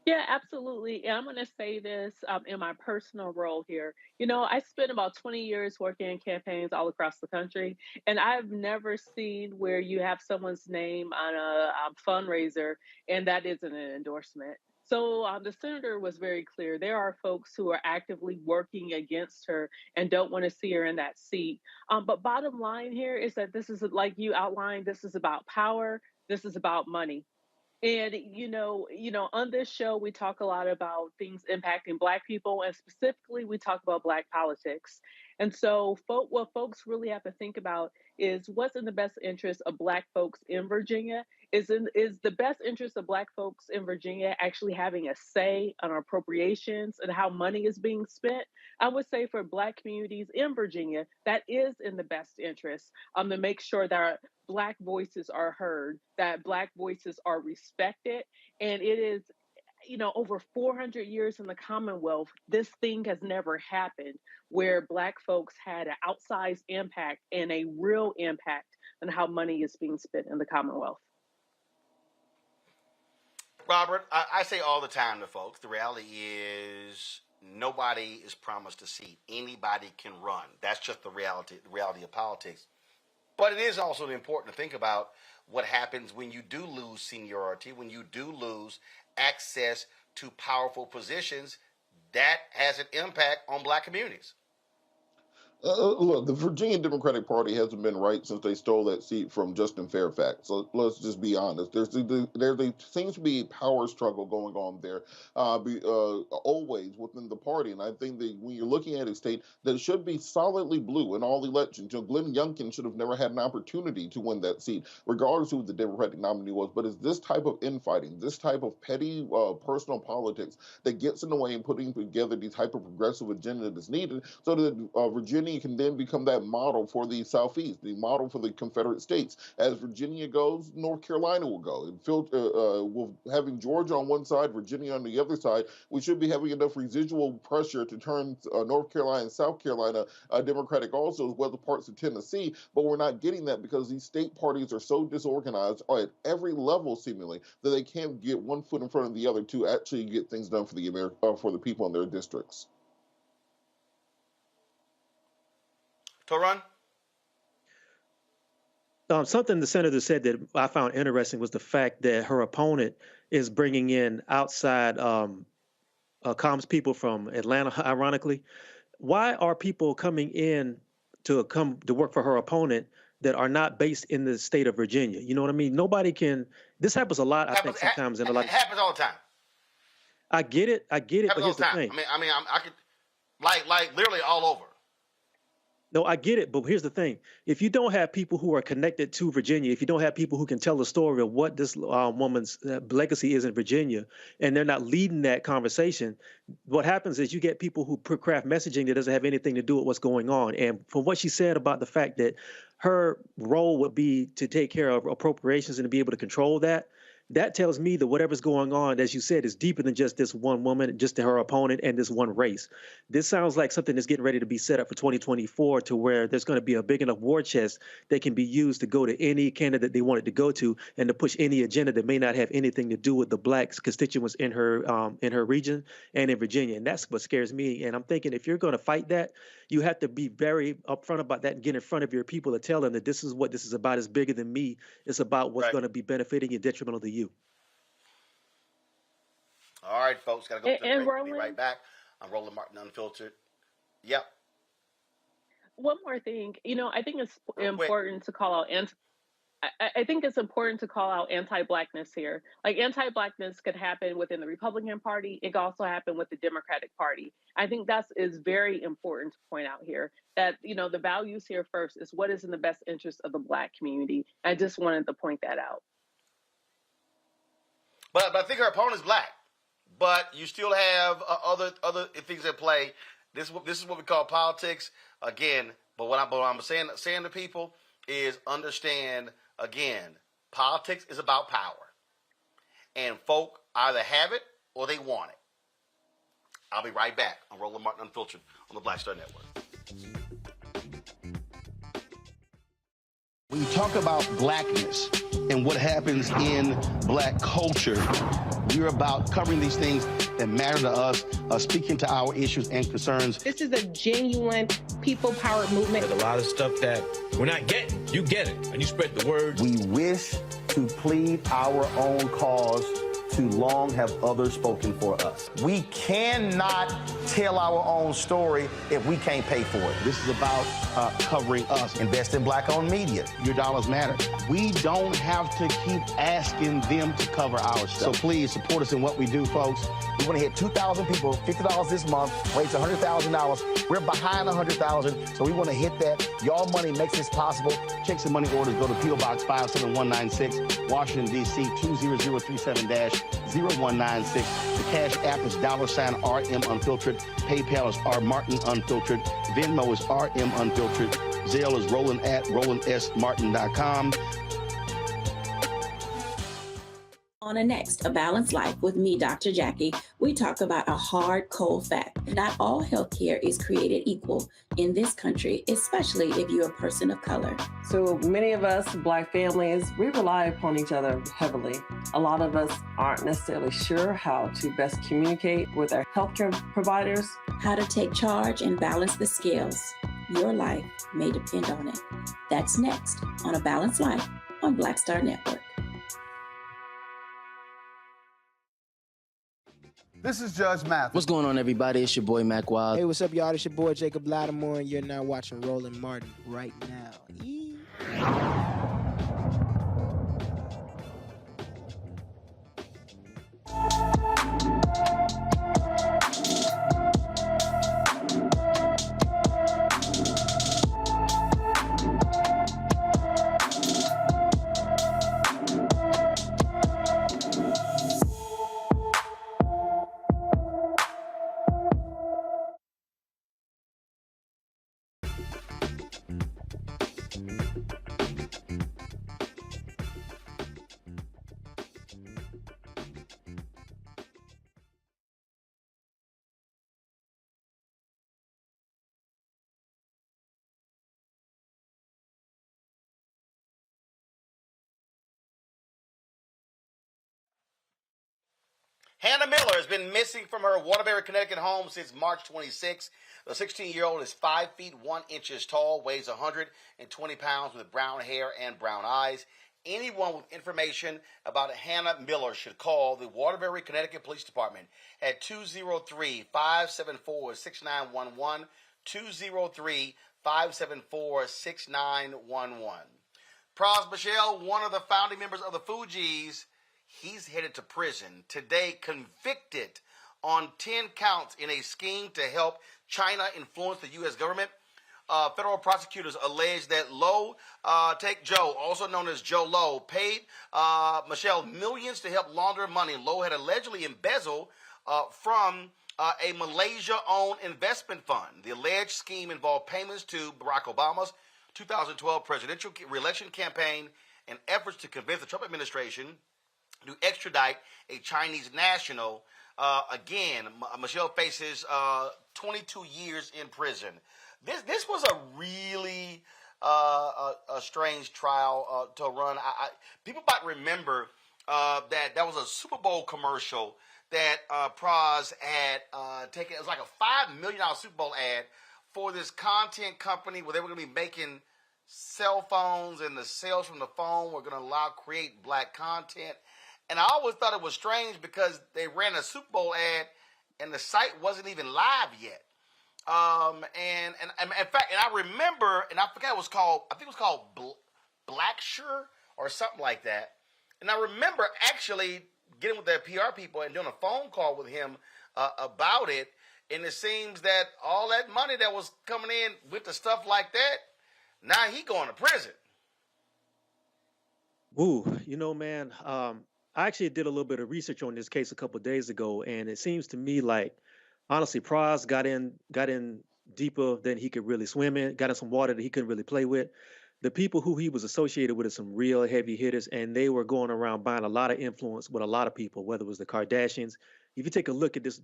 Yeah, absolutely. And I'm going to say this in my personal role here. I spent about 20 years working in campaigns all across the country, and I've never seen where you have someone's name on a fundraiser and that isn't an endorsement. So the senator was very clear. There are folks who are actively working against her and don't want to see her in that seat. But bottom line here is that this is, like you outlined, this is about power. This is about money. And, on this show, we talk a lot about things impacting Black people, and specifically we talk about Black politics. And so what folks really have to think about is what's in the best interest of Black folks in Virginia. Is the best interest of Black folks in Virginia actually having a say on appropriations and how money is being spent? I would say for Black communities in Virginia, that is in the best interest to make sure that Black voices are heard, that Black voices are respected. And it is, over 400 years in the Commonwealth, this thing has never happened where Black folks had an outsized impact and a real impact on how money is being spent in the Commonwealth. Robert, I say all the time to folks, the reality is nobody is promised a seat. Anybody can run. That's just the reality of politics. But it is also important to think about what happens when you do lose seniority, when you do lose access to powerful positions. That has an impact on Black communities. Look, the Virginia Democratic Party hasn't been right since they stole that seat from Justin Fairfax. So let's just be honest. There seems to be a power struggle going on there, always within the party. And I think that when you're looking at a state that should be solidly blue in all elections, Glenn Youngkin should have never had an opportunity to win that seat, regardless of who the Democratic nominee was. But it's this type of infighting, this type of petty personal politics that gets in the way in putting together the type of progressive agenda that's needed so that Virginia can then become that model for the Southeast, the model for the Confederate States. As Virginia goes, North Carolina will go. With having Georgia on one side, Virginia on the other side, we should be having enough residual pressure to turn North Carolina and South Carolina Democratic also, as well as parts of Tennessee, but we're not getting that because these state parties are so disorganized at every level, seemingly, that they can't get one foot in front of the other to actually get things done for the people in their districts. Toran? Something the senator said that I found interesting was the fact that her opponent is bringing in outside comms people from Atlanta, ironically. Why are people coming in to work for her opponent that are not based in the state of Virginia? You know what I mean? Nobody can. This happens a lot, I think, sometimes in a lot. It happens all the time. I get it, but here's the thing. I could, like literally all over. No, I get it, but here's the thing. If you don't have people who are connected to Virginia, if you don't have people who can tell the story of what this woman's legacy is in Virginia, and they're not leading that conversation, what happens is you get people who craft messaging that doesn't have anything to do with what's going on. And from what she said about the fact that her role would be to take care of appropriations and to be able to control that, that tells me that whatever's going on, as you said, is deeper than just this one woman, just her opponent, and this one race. This sounds like something that's getting ready to be set up for 2024 to where there's going to be a big enough war chest that can be used to go to any candidate they wanted to go to and to push any agenda that may not have anything to do with the Black constituents in her region and in Virginia. And that's what scares me. And I'm thinking if you're going to fight that, you have to be very upfront about that and get in front of your people to tell them that this is what this is about. It's bigger than me. It's about what's going to be benefiting and detrimental to you. All right, folks, got to go to the break. Roland, We'll be right back. I'm Roland Martin Unfiltered. Yep. One more thing, I think it's important to call out I think it's important to call out anti-Blackness here. Like anti-Blackness could happen within the Republican Party. It could also happen with the Democratic Party. I think that is very important to point out here that, the values here first is what is in the best interest of the Black community. I just wanted to point that out. But I think her opponent's Black. But you still have other things at play. This is what we call politics. Again, but what I'm saying to people is understand, again, politics is about power. And folk either have it or they want it. I'll be right back on Roland Martin Unfiltered on the Black Star Network. When you talk about Blackness and what happens in Black culture, we're about covering these things that matter to us, speaking to our issues and concerns. This is a genuine people-powered movement. There's a lot of stuff that we're not getting. You get it, and you spread the word. We wish to plead our own cause. Too long have others spoken for us. We cannot tell our own story if we can't pay for it. This is about covering us. Invest in Black-owned media. Your dollars matter. We don't have to keep asking them to cover our stuff. So please support us in what we do, folks. We want to hit 2,000 people, $50 this month, raise $100,000. We're behind 100,000, so we want to hit that. Y'all money makes this possible. Checks and money orders go to P.O. Box 57196, Washington, D.C. 20037-0196. The Cash App is $RM Unfiltered. PayPal is R Martin Unfiltered. Venmo is RM Unfiltered. Zelle is Roland at RolandSMartin.com. On a next, A Balanced Life with me, Dr. Jackie, we talk about a hard, cold fact. Not all healthcare is created equal in this country, especially if you're a person of color. So many of us, Black families, we rely upon each other heavily. A lot of us aren't necessarily sure how to best communicate with our healthcare providers. How to take charge and balance the scales. Your life may depend on it. That's next on A Balanced Life on Black Star Network. This is Judge Mathis. What's going on, everybody? It's your boy, Mac Wild. Hey, what's up, y'all? It's your boy, Jacob Lattimore, and you're now watching Roland Martin right now. Hannah Miller has been missing from her Waterbury, Connecticut home since March 26. The 16-year-old is 5 feet 1 inches tall, weighs 120 pounds, with brown hair and brown eyes. Anyone with information about Hannah Miller should call the Waterbury, Connecticut Police Department at 203-574-6911, 203-574-6911. Pras Michelle, one of the founding members of the Fugees, he's headed to prison today, convicted on 10 counts in a scheme to help China influence the U.S. government. Federal prosecutors allege that Take Joe, also known as Joe Lowe, paid Michelle millions to help launder money Lowe had allegedly embezzled from a Malaysia-owned investment fund. The alleged scheme involved payments to Barack Obama's 2012 presidential re-election campaign and efforts to convince the Trump administration to extradite a Chinese national. Again, Michelle faces 22 years in prison. This was a really a strange trial to run. People might remember that was a Super Bowl commercial that Pras had taken. It was like a $5 million Super Bowl ad for this content company where they were going to be making cell phones, and the sales from the phone were going to create black content. And I always thought it was strange because they ran a Super Bowl ad and the site wasn't even live yet. And in fact, and I remember, and I forgot it was called, I think it was called Blacksure or something like that. And I remember actually getting with their PR people and doing a phone call with him about it. And it seems that all that money that was coming in with the stuff like that, now he going to prison. Ooh, man, I actually did a little bit of research on this case a couple of days ago, and it seems to me like, honestly, Pras got in deeper than he could really swim in, got in some water that he couldn't really play with. The people who he was associated with are some real heavy hitters, and they were going around buying a lot of influence with a lot of people, whether it was the Kardashians. If you take a look at this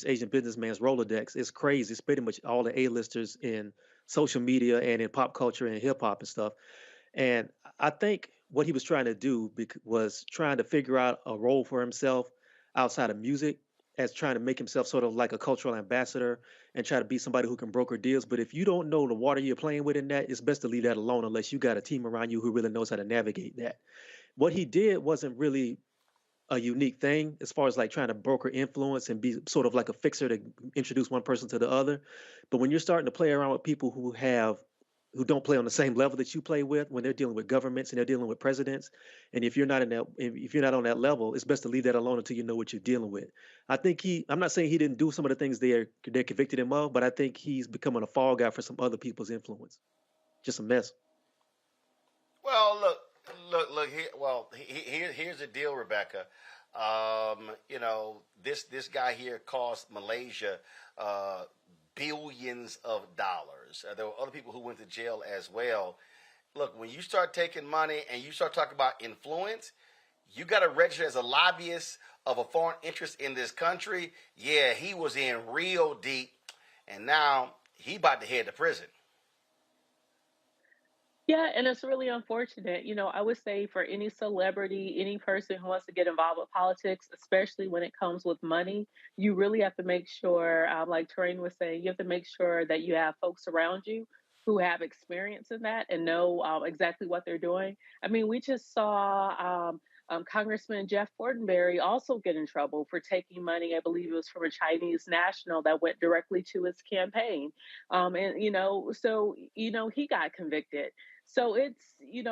Asian businessman's Rolodex, it's crazy. It's pretty much all the A-listers in social media and in pop culture and hip hop and stuff. And I think what he was trying to do was trying to figure out a role for himself outside of music, as trying to make himself sort of like a cultural ambassador and try to be somebody who can broker deals. But if you don't know the water you're playing with in that, it's best to leave that alone unless you got a team around you who really knows how to navigate that. What he did wasn't really a unique thing as far as like trying to broker influence and be sort of like a fixer to introduce one person to the other. But when you're starting to play around with people who don't play on the same level that you play with, when they're dealing with governments and they're dealing with presidents, and if you're not on that level, it's best to leave that alone until you know what you're dealing with. I think I'm not saying he didn't do some of the things they're convicted him of, but I think he's becoming a fall guy for some other people's influence. Just a mess. Well, look. Here, here's the deal, Rebecca. This guy here cost Malaysia billions of dollars. There were other people who went to jail as well. Look, when you start taking money and you start talking about influence, you got to register as a lobbyist of a foreign interest in this country. Yeah, he was in real deep, and now he about to head to prison. Yeah, and it's really unfortunate. I would say for any celebrity, any person who wants to get involved with politics, especially when it comes with money, you really have to make sure, like Terrain was saying, you have to make sure that you have folks around you who have experience in that and know exactly what they're doing. I mean, we just saw Congressman Jeff Fortenberry also get in trouble for taking money. I believe it was from a Chinese national that went directly to his campaign. And he got convicted. So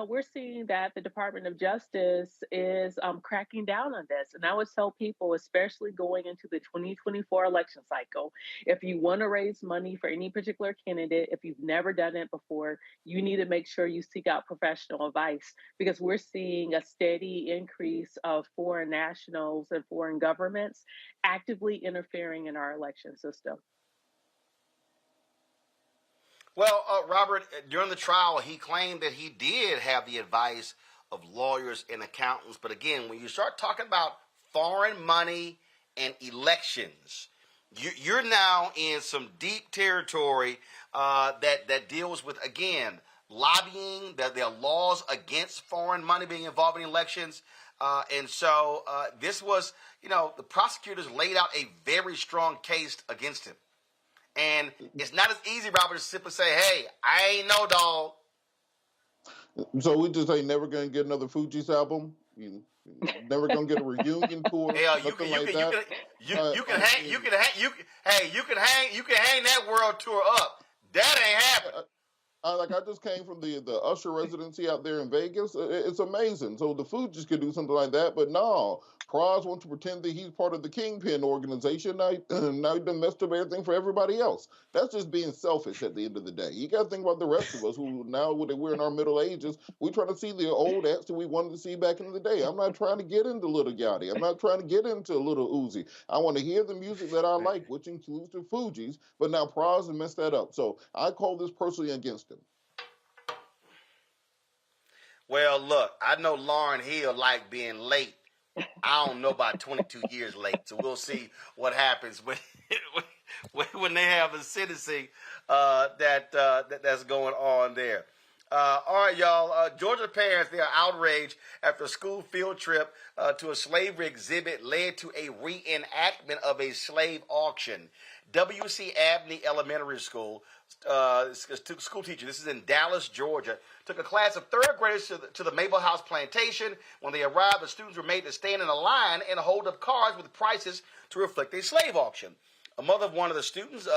we're seeing that the Department of Justice is cracking down on this. And I would tell people, especially going into the 2024 election cycle, if you want to raise money for any particular candidate, if you've never done it before, you need to make sure you seek out professional advice, because we're seeing a steady increase of foreign nationals and foreign governments actively interfering in our election system. Well, Robert, during the trial, he claimed that he did have the advice of lawyers and accountants. But again, when you start talking about foreign money and elections, you're now in some deep territory that deals with, again, lobbying. There are laws against foreign money being involved in elections. And so this was, the prosecutors laid out a very strong case against him. And it's not as easy, Robert, to simply say, hey, I ain't no dog. So we just ain't never going to get another Fugees album? Never going to get a reunion tour? Hell, you can hang that world tour up. That ain't happening. I just came from the Usher residency out there in Vegas. It's amazing. So the Fugees could do something like that, but no. Pras wants to pretend that he's part of the Kingpin organization. Now he done messed up everything for everybody else. That's just being selfish at the end of the day. You got to think about the rest of us who now, when we're in our middle ages, we trying to see the old acts that we wanted to see back in the day. I'm not trying to get into Little Yachty. I'm not trying to get into Little Uzi. I want to hear the music that I like, which includes the Fugees, but now Pras has messed that up. So I call this personally against him. Well, look, I know Lauryn Hill like being late. I don't know about 22 years late, so we'll see what happens when they have a sentencing that's going on there. All right, y'all. Georgia parents, they are outraged after a school field trip to a slavery exhibit led to a reenactment of a slave auction. W.C. Abney Elementary School school teacher, this is in Dallas, Georgia, took a class of third graders to the Maple House plantation. When they arrived, the students were made to stand in a line and hold up cards with prices to reflect a slave auction. A mother of one of the students,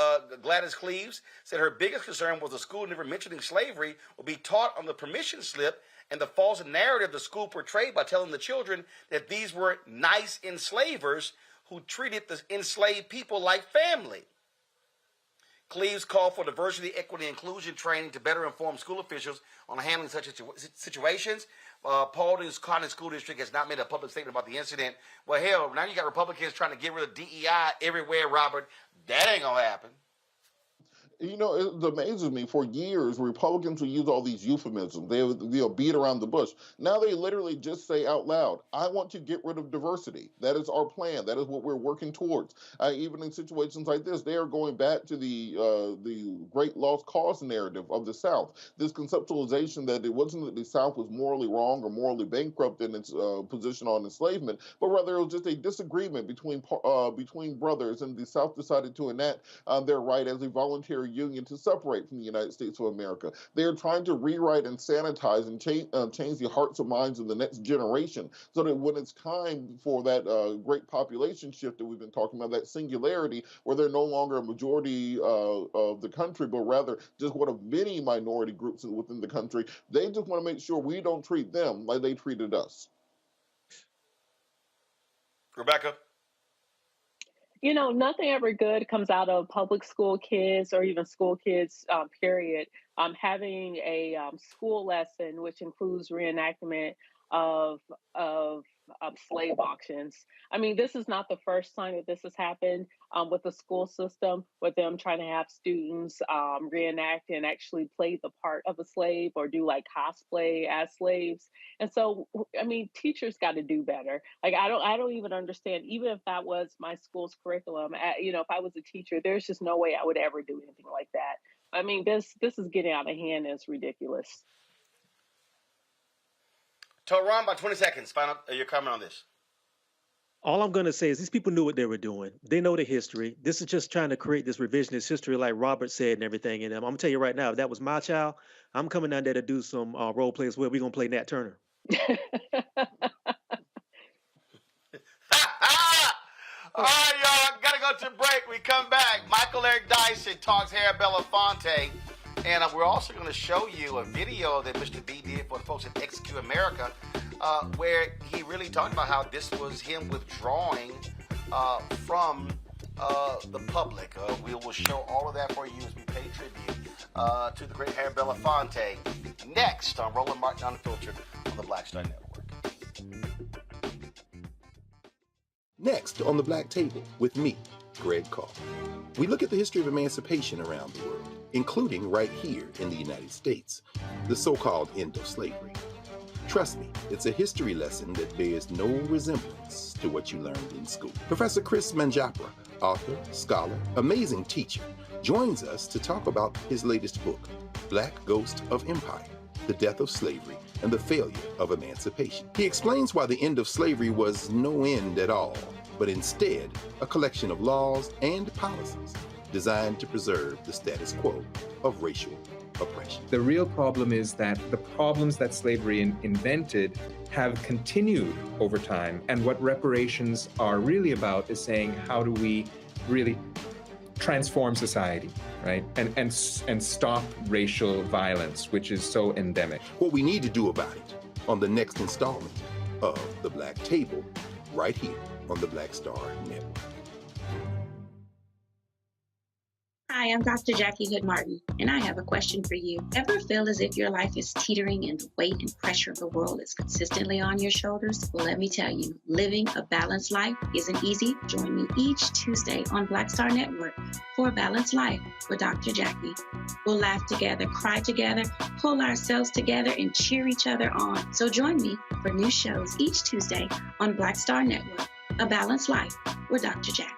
Gladys Cleaves, said her biggest concern was the school never mentioning slavery would be taught on the permission slip and the false narrative the school portrayed by telling the children that these were nice enslavers who treated the enslaved people like family. Cleaves called for diversity, equity, and inclusion training to better inform school officials on handling such situations. Paulding's County School District has not made a public statement about the incident. Well, hell, now you got Republicans trying to get rid of DEI everywhere, Robert. That ain't going to happen. It amazes me. For years, Republicans will use all these euphemisms. They'll beat around the bush. Now they literally just say out loud, I want to get rid of diversity. That is our plan. That is what we're working towards. Even in situations like this, they are going back to the great lost cause narrative of the South. This conceptualization that it wasn't that the South was morally wrong or morally bankrupt in its position on enslavement, but rather it was just a disagreement between brothers, and the South decided to enact their right as a voluntary union to separate from the United States of America. They are trying to rewrite and sanitize and change the hearts and minds of the next generation, so that when it's time for that great population shift that we've been talking about, that singularity, where they're no longer a majority of the country, but rather just one of many minority groups within the country, they just want to make sure we don't treat them like they treated us. Rebecca? Nothing ever good comes out of public school kids or even school kids, period. Having a school lesson, which includes reenactment of slave auctions. I mean, this is not the first time that this has happened with the school system, with them trying to have students reenact and actually play the part of a slave or do like cosplay as slaves. And so, I mean, teachers got to do better. Like, I don't even understand. Even if that was my school's curriculum, you know, if I was a teacher, there's just no way I would ever do anything like that. I mean, this is getting out of hand and it's ridiculous. Ron, about 20 seconds. Final your comment on this. All I'm going to say is these people knew what they were doing. They know the history. This is just trying to create this revisionist history like Robert said and everything. And I'm going to tell you right now, if that was my child, I'm coming down there to do some role plays where we're going to play Nat Turner. All right, y'all. Got to go to break. We come back. Michael Eric Dyson talks hair Belafonte. And we're also going to show you a video that Mr. B did for the folks at XQ America, where he really talked about how this was him withdrawing from the public. We will show all of that for you as we pay tribute to the great hair Belafonte. Next on Roland Martin Unfiltered on the Black Star Network. Next on the Black Table with me, Greg Carr. We look at the history of emancipation around the world, including right here in the United States, the so-called end of slavery. Trust me, it's a history lesson that bears no resemblance to what you learned in school. Professor Chris Manjapra, author, scholar, amazing teacher, joins us to talk about his latest book, Black Ghost of Empire, The Death of Slavery and the Failure of Emancipation. He explains why the end of slavery was no end at all, but instead a collection of laws and policies designed to preserve the status quo of racial oppression. The real problem is that the problems that slavery invented have continued over time. And what reparations are really about is saying, how do we really transform society, right? And stop racial violence, which is so endemic. What we need to do about it on the next installment of The Black Table, right here on the Black Star Network. Hi, I'm Dr. Jackie Hood Martin, and I have a question for you. Ever feel as if your life is teetering and the weight and pressure of the world is consistently on your shoulders? Well, let me tell you, living a balanced life isn't easy. Join me each Tuesday on Black Star Network for a Balanced Life with Dr. Jackie. We'll laugh together, cry together, pull ourselves together, and cheer each other on. So join me for new shows each Tuesday on Black Star Network, A Balanced Life with Dr. Jackie.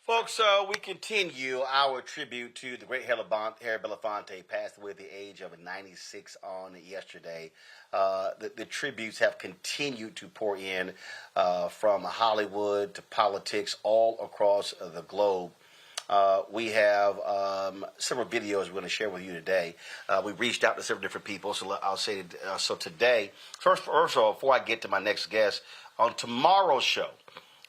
Folks, we continue our tribute to the great Harry Belafonte, passed away at the age of 96 on yesterday. The tributes have continued to pour in from Hollywood to politics all across the globe. We have several videos we're going to share with you today. We reached out to several different people, so I'll say so today. First of all, before I get to my next guest, on tomorrow's show,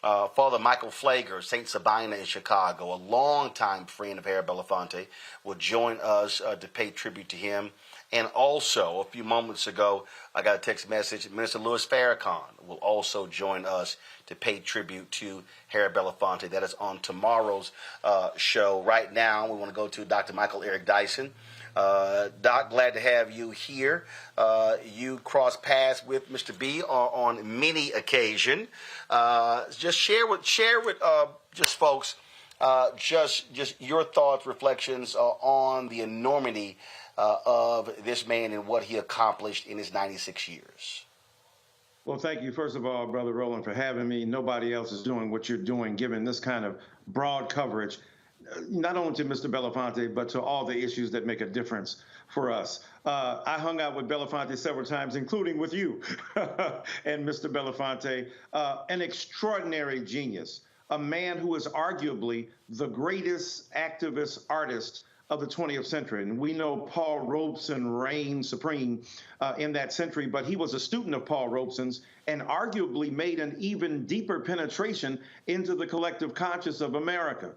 Father Michael Flager, St. Sabina in Chicago, a longtime friend of Harry Belafonte, will join us to pay tribute to him. And also, a few moments ago, I got a text message. Minister Louis Farrakhan will also join us to pay tribute to Harry Belafonte. That is on tomorrow's show. Right now, we want to go to Dr. Michael Eric Dyson. Doc, glad to have you here. You cross paths with Mr. B on many occasions. Just share with just folks just your thoughts, reflections on the enormity of this man and what he accomplished in his 96 years. Well, thank you, first of all, Brother Roland, for having me. Nobody else is doing what you're doing, given this kind of broad coverage. not only to Mr. Belafonte, but to all the issues that make a difference for us. I hung out with Belafonte several times, including with you and Mr. Belafonte, an extraordinary genius, a man who is arguably the greatest activist artist of the 20th century. And we know Paul Robeson reigned supreme in that century, but he was a student of Paul Robeson's and arguably made an even deeper penetration into the collective conscience of America.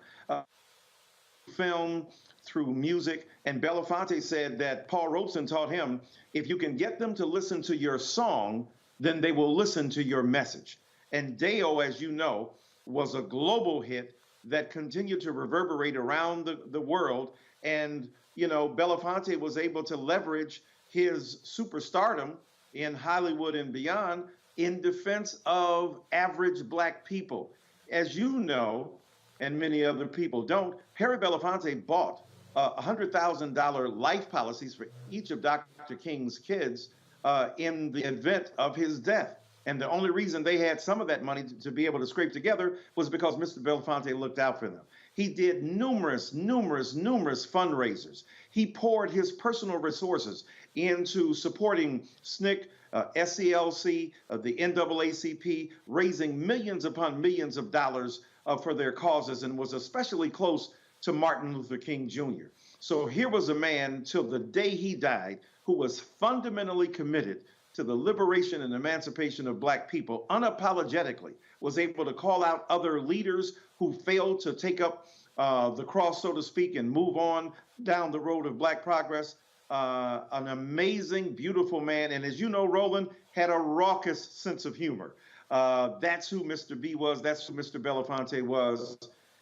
Film, through music, and Belafonte said that Paul Robeson taught him, if you can get them to listen to your song, then they will listen to your message. And Deo, as you know, was a global hit that continued to reverberate around the world. And, you know, Belafonte was able to leverage his superstardom in Hollywood and beyond in defense of average Black people. As you know, and many other people don't, Harry Belafonte bought $100,000 life policies for each of Dr. King's kids in the event of his death. And the only reason they had some of that money to be able to scrape together was because Mr. Belafonte looked out for them. He did numerous fundraisers. He poured his personal resources into supporting SNCC, SCLC, the NAACP, raising millions upon millions of dollars for their causes, and was especially close to Martin Luther King Jr. So here was a man till the day he died who was fundamentally committed to the liberation and emancipation of Black people, unapologetically, was able to call out other leaders who failed to take up the cross, so to speak, and move on down the road of Black progress. An amazing, beautiful man. And as you know, Roland had a raucous sense of humor. That's who Mr. B was. That's who Mr. Belafonte was.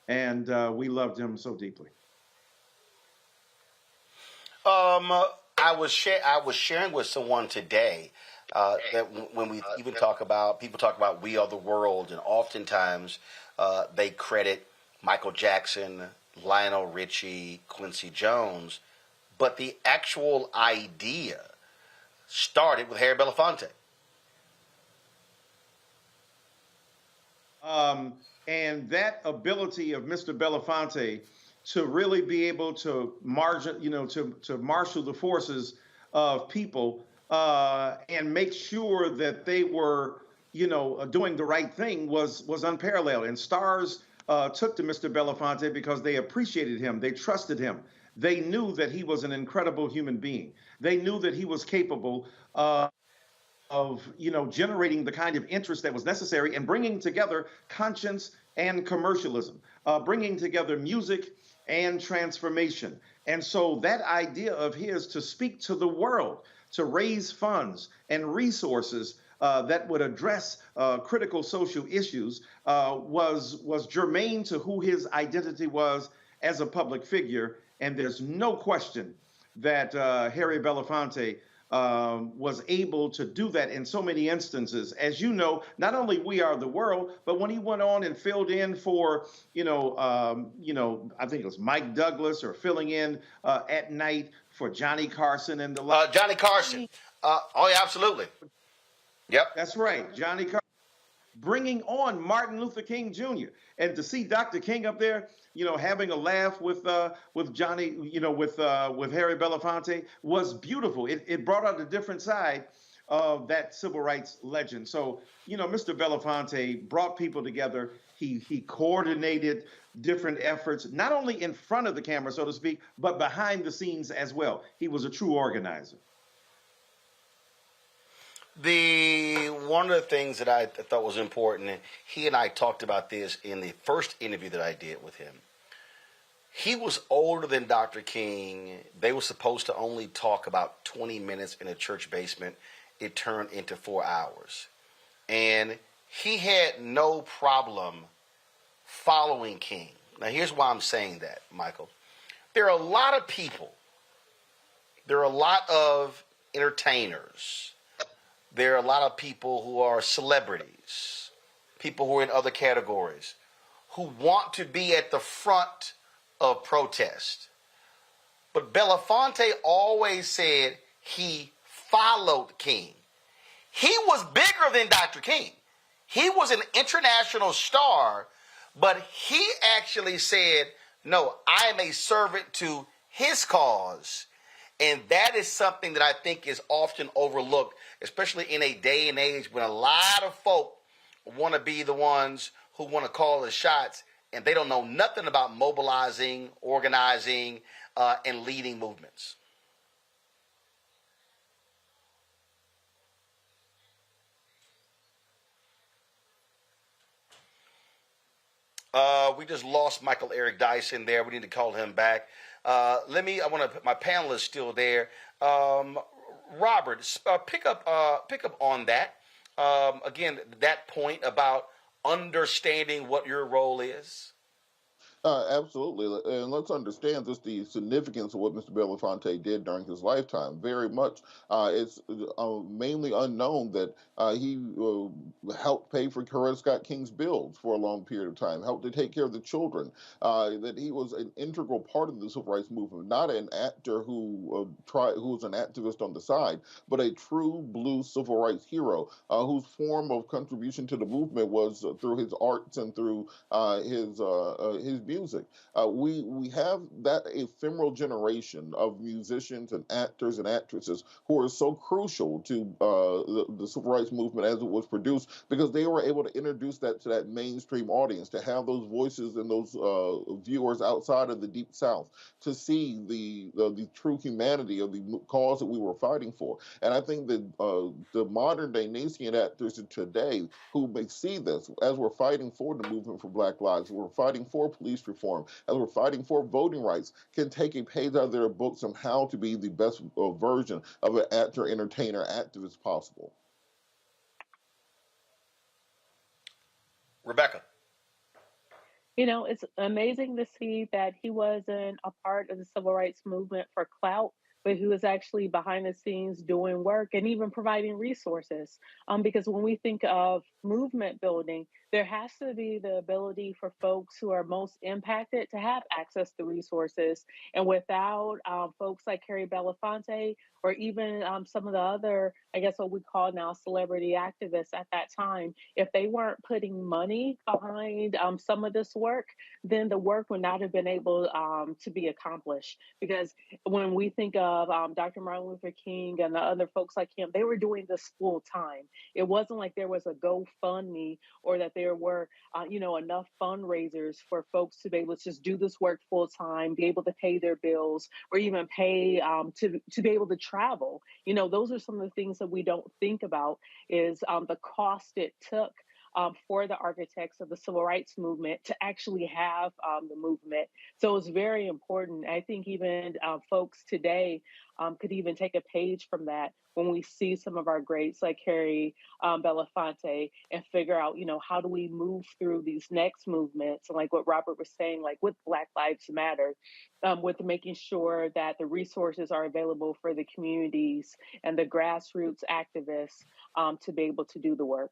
And we loved him so deeply. I was sharing with someone today that when we even talk about, people talk about We Are the World, and oftentimes they credit Michael Jackson, Lionel Richie, Quincy Jones, but the actual idea started with Harry Belafonte. And that ability of Mr. Belafonte to really be able to marshal the forces of people and make sure that they were, doing the right thing was unparalleled. And stars took to Mr. Belafonte because they appreciated him, they trusted him, they knew that he was an incredible human being, they knew that he was capable of generating the kind of interest that was necessary and bringing together conscience and commercialism, bringing together music and transformation. And so that idea of his to speak to the world, to raise funds and resources that would address critical social issues was germane to who his identity was as a public figure. And there's no question that Harry Belafonte was able to do that in so many instances. As you know, not only We Are the World, but when he went on and filled in for, I think it was Mike Douglas, or filling in at night for Johnny Carson and the Johnny Carson. Oh, yeah, absolutely. Yep. That's right, Johnny Carson. Bringing on Martin Luther King Jr. And to see Dr. King up there, having a laugh with Johnny, with Harry Belafonte was beautiful. It brought out a different side of that civil rights legend. So, Mr. Belafonte brought people together. He coordinated different efforts, not only in front of the camera, so to speak, but behind the scenes as well. He was a true organizer. One of the things that I thought was important, and he and I talked about this in the first interview that I did with him. He was older than Dr. King. They were supposed to only talk about 20 minutes in a church basement. It turned into 4 hours. And he had no problem following King. Now, here's why I'm saying that, Michael. There are a lot of people. There are a lot of entertainers. There are a lot of people who are celebrities, people who are in other categories, who want to be at the front of protest. But Belafonte always said he followed King. He was bigger than Dr. King. He was an international star, but he actually said, No, I am a servant to his cause. And that is something that I think is often overlooked, especially in a day and age when a lot of folk want to be the ones who want to call the shots, and they don't know nothing about mobilizing, organizing, and leading movements. We just lost Michael Eric Dyson there. We need to call him back. I want to put my panelists still there. Robert, pick up on that. Again, that point about understanding what your role is. Absolutely. And let's understand just the significance of what Mr. Belafonte did during his lifetime. Very much. It's mainly unknown that he helped pay for Coretta Scott King's bills for a long period of time, helped to take care of the children, that he was an integral part of the civil rights movement, not an actor who was an activist on the side, but a true blue civil rights hero whose form of contribution to the movement was through his arts and through his music. We have that ephemeral generation of musicians and actors and actresses who are so crucial to the civil rights movement as it was produced, because they were able to introduce that to that mainstream audience, to have those voices and those viewers outside of the Deep South to see the true humanity of the cause that we were fighting for. And I think that the modern day nation actors today who may see this as we're fighting for the movement for Black Lives, we're fighting for police reform, as we're fighting for voting rights, can take a page out of their books on how to be the best version of an actor, entertainer, activist possible. Rebecca. You know, it's amazing to see that he wasn't a part of the civil rights movement for clout, but he was actually behind the scenes doing work and even providing resources. Because when we think of movement building, there has to be the ability for folks who are most impacted to have access to resources. And without folks like Carrie Belafonte, or even some of the other, I guess what we call now celebrity activists at that time, if they weren't putting money behind some of this work, then the work would not have been able to be accomplished. Because when we think of Dr. Martin Luther King and the other folks like him, they were doing this full time. It wasn't like there was a GoFundMe or that there were, enough fundraisers for folks to be able to just do this work full time, be able to pay their bills, or even pay to be able to travel. You know, those are some of the things that we don't think about is the cost it took for the architects of the civil rights movement to actually have the movement. So it's very important. I think even folks today could even take a page from that when we see some of our greats like Carrie Belafonte and figure out, how do we move through these next movements? And like what Robert was saying, like with Black Lives Matter, with making sure that the resources are available for the communities and the grassroots activists to be able to do the work.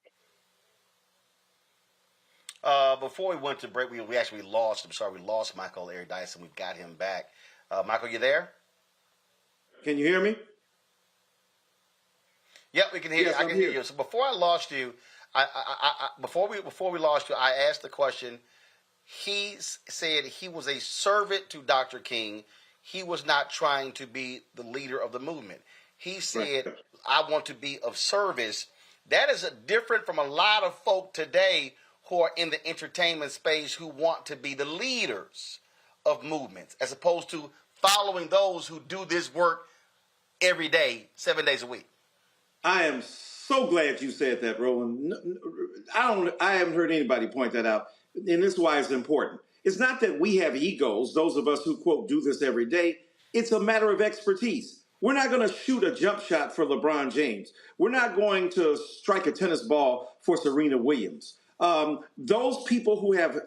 Before we went to break, we actually lost. We lost Michael Eric Dyson. We've got him back. Michael, you there? Can you hear me? Yep, we can hear you. I can hear you. So before I lost you, before we lost you, I asked the question. He said he was a servant to Dr. King. He was not trying to be the leader of the movement. He said, right. I want to be of service. That is different from a lot of folk today who are in the entertainment space who want to be the leaders of movements, as opposed to following those who do this work every day, 7 days a week. I am so glad you said that, Roland. I haven't heard anybody point that out, and this is why it's important. It's not that we have egos, those of us who, quote, do this every day. It's a matter of expertise. We're not going to shoot a jump shot for LeBron James. We're not going to strike a tennis ball for Serena Williams. Those people who have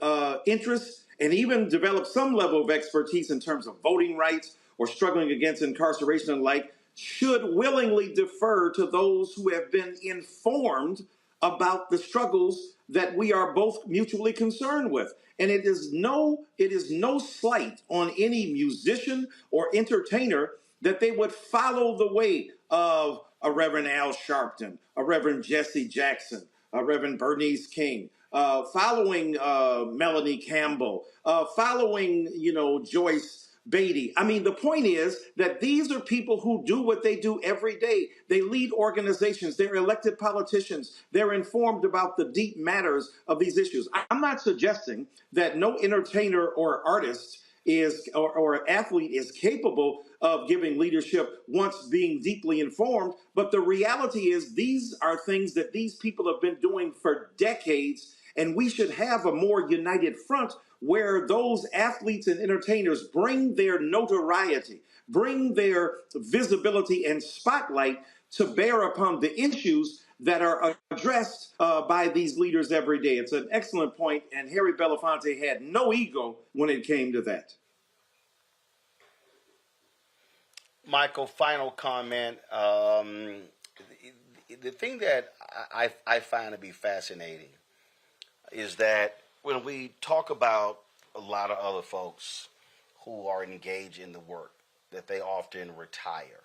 interests and even develop some level of expertise in terms of voting rights or struggling against incarceration and like should willingly defer to those who have been informed about the struggles that we are both mutually concerned with. And it is no slight on any musician or entertainer that they would follow the way of a Reverend Al Sharpton, a Reverend Jesse Jackson, Reverend Bernice King, following Melanie Campbell, following, Joyce Beatty. I mean, the point is that these are people who do what they do every day. They lead organizations. They're elected politicians. They're informed about the deep matters of these issues. I'm not suggesting that no entertainer or artist or athlete is capable of giving leadership once being deeply informed. But the reality is these are things that these people have been doing for decades, and we should have a more united front where those athletes and entertainers bring their notoriety, bring their visibility and spotlight to bear upon the issues that are addressed by these leaders every day. It's an excellent point, and Harry Belafonte had no ego when it came to that. Michael, final comment. The thing that I find to be fascinating is that when we talk about a lot of other folks who are engaged in the work, that they often retire.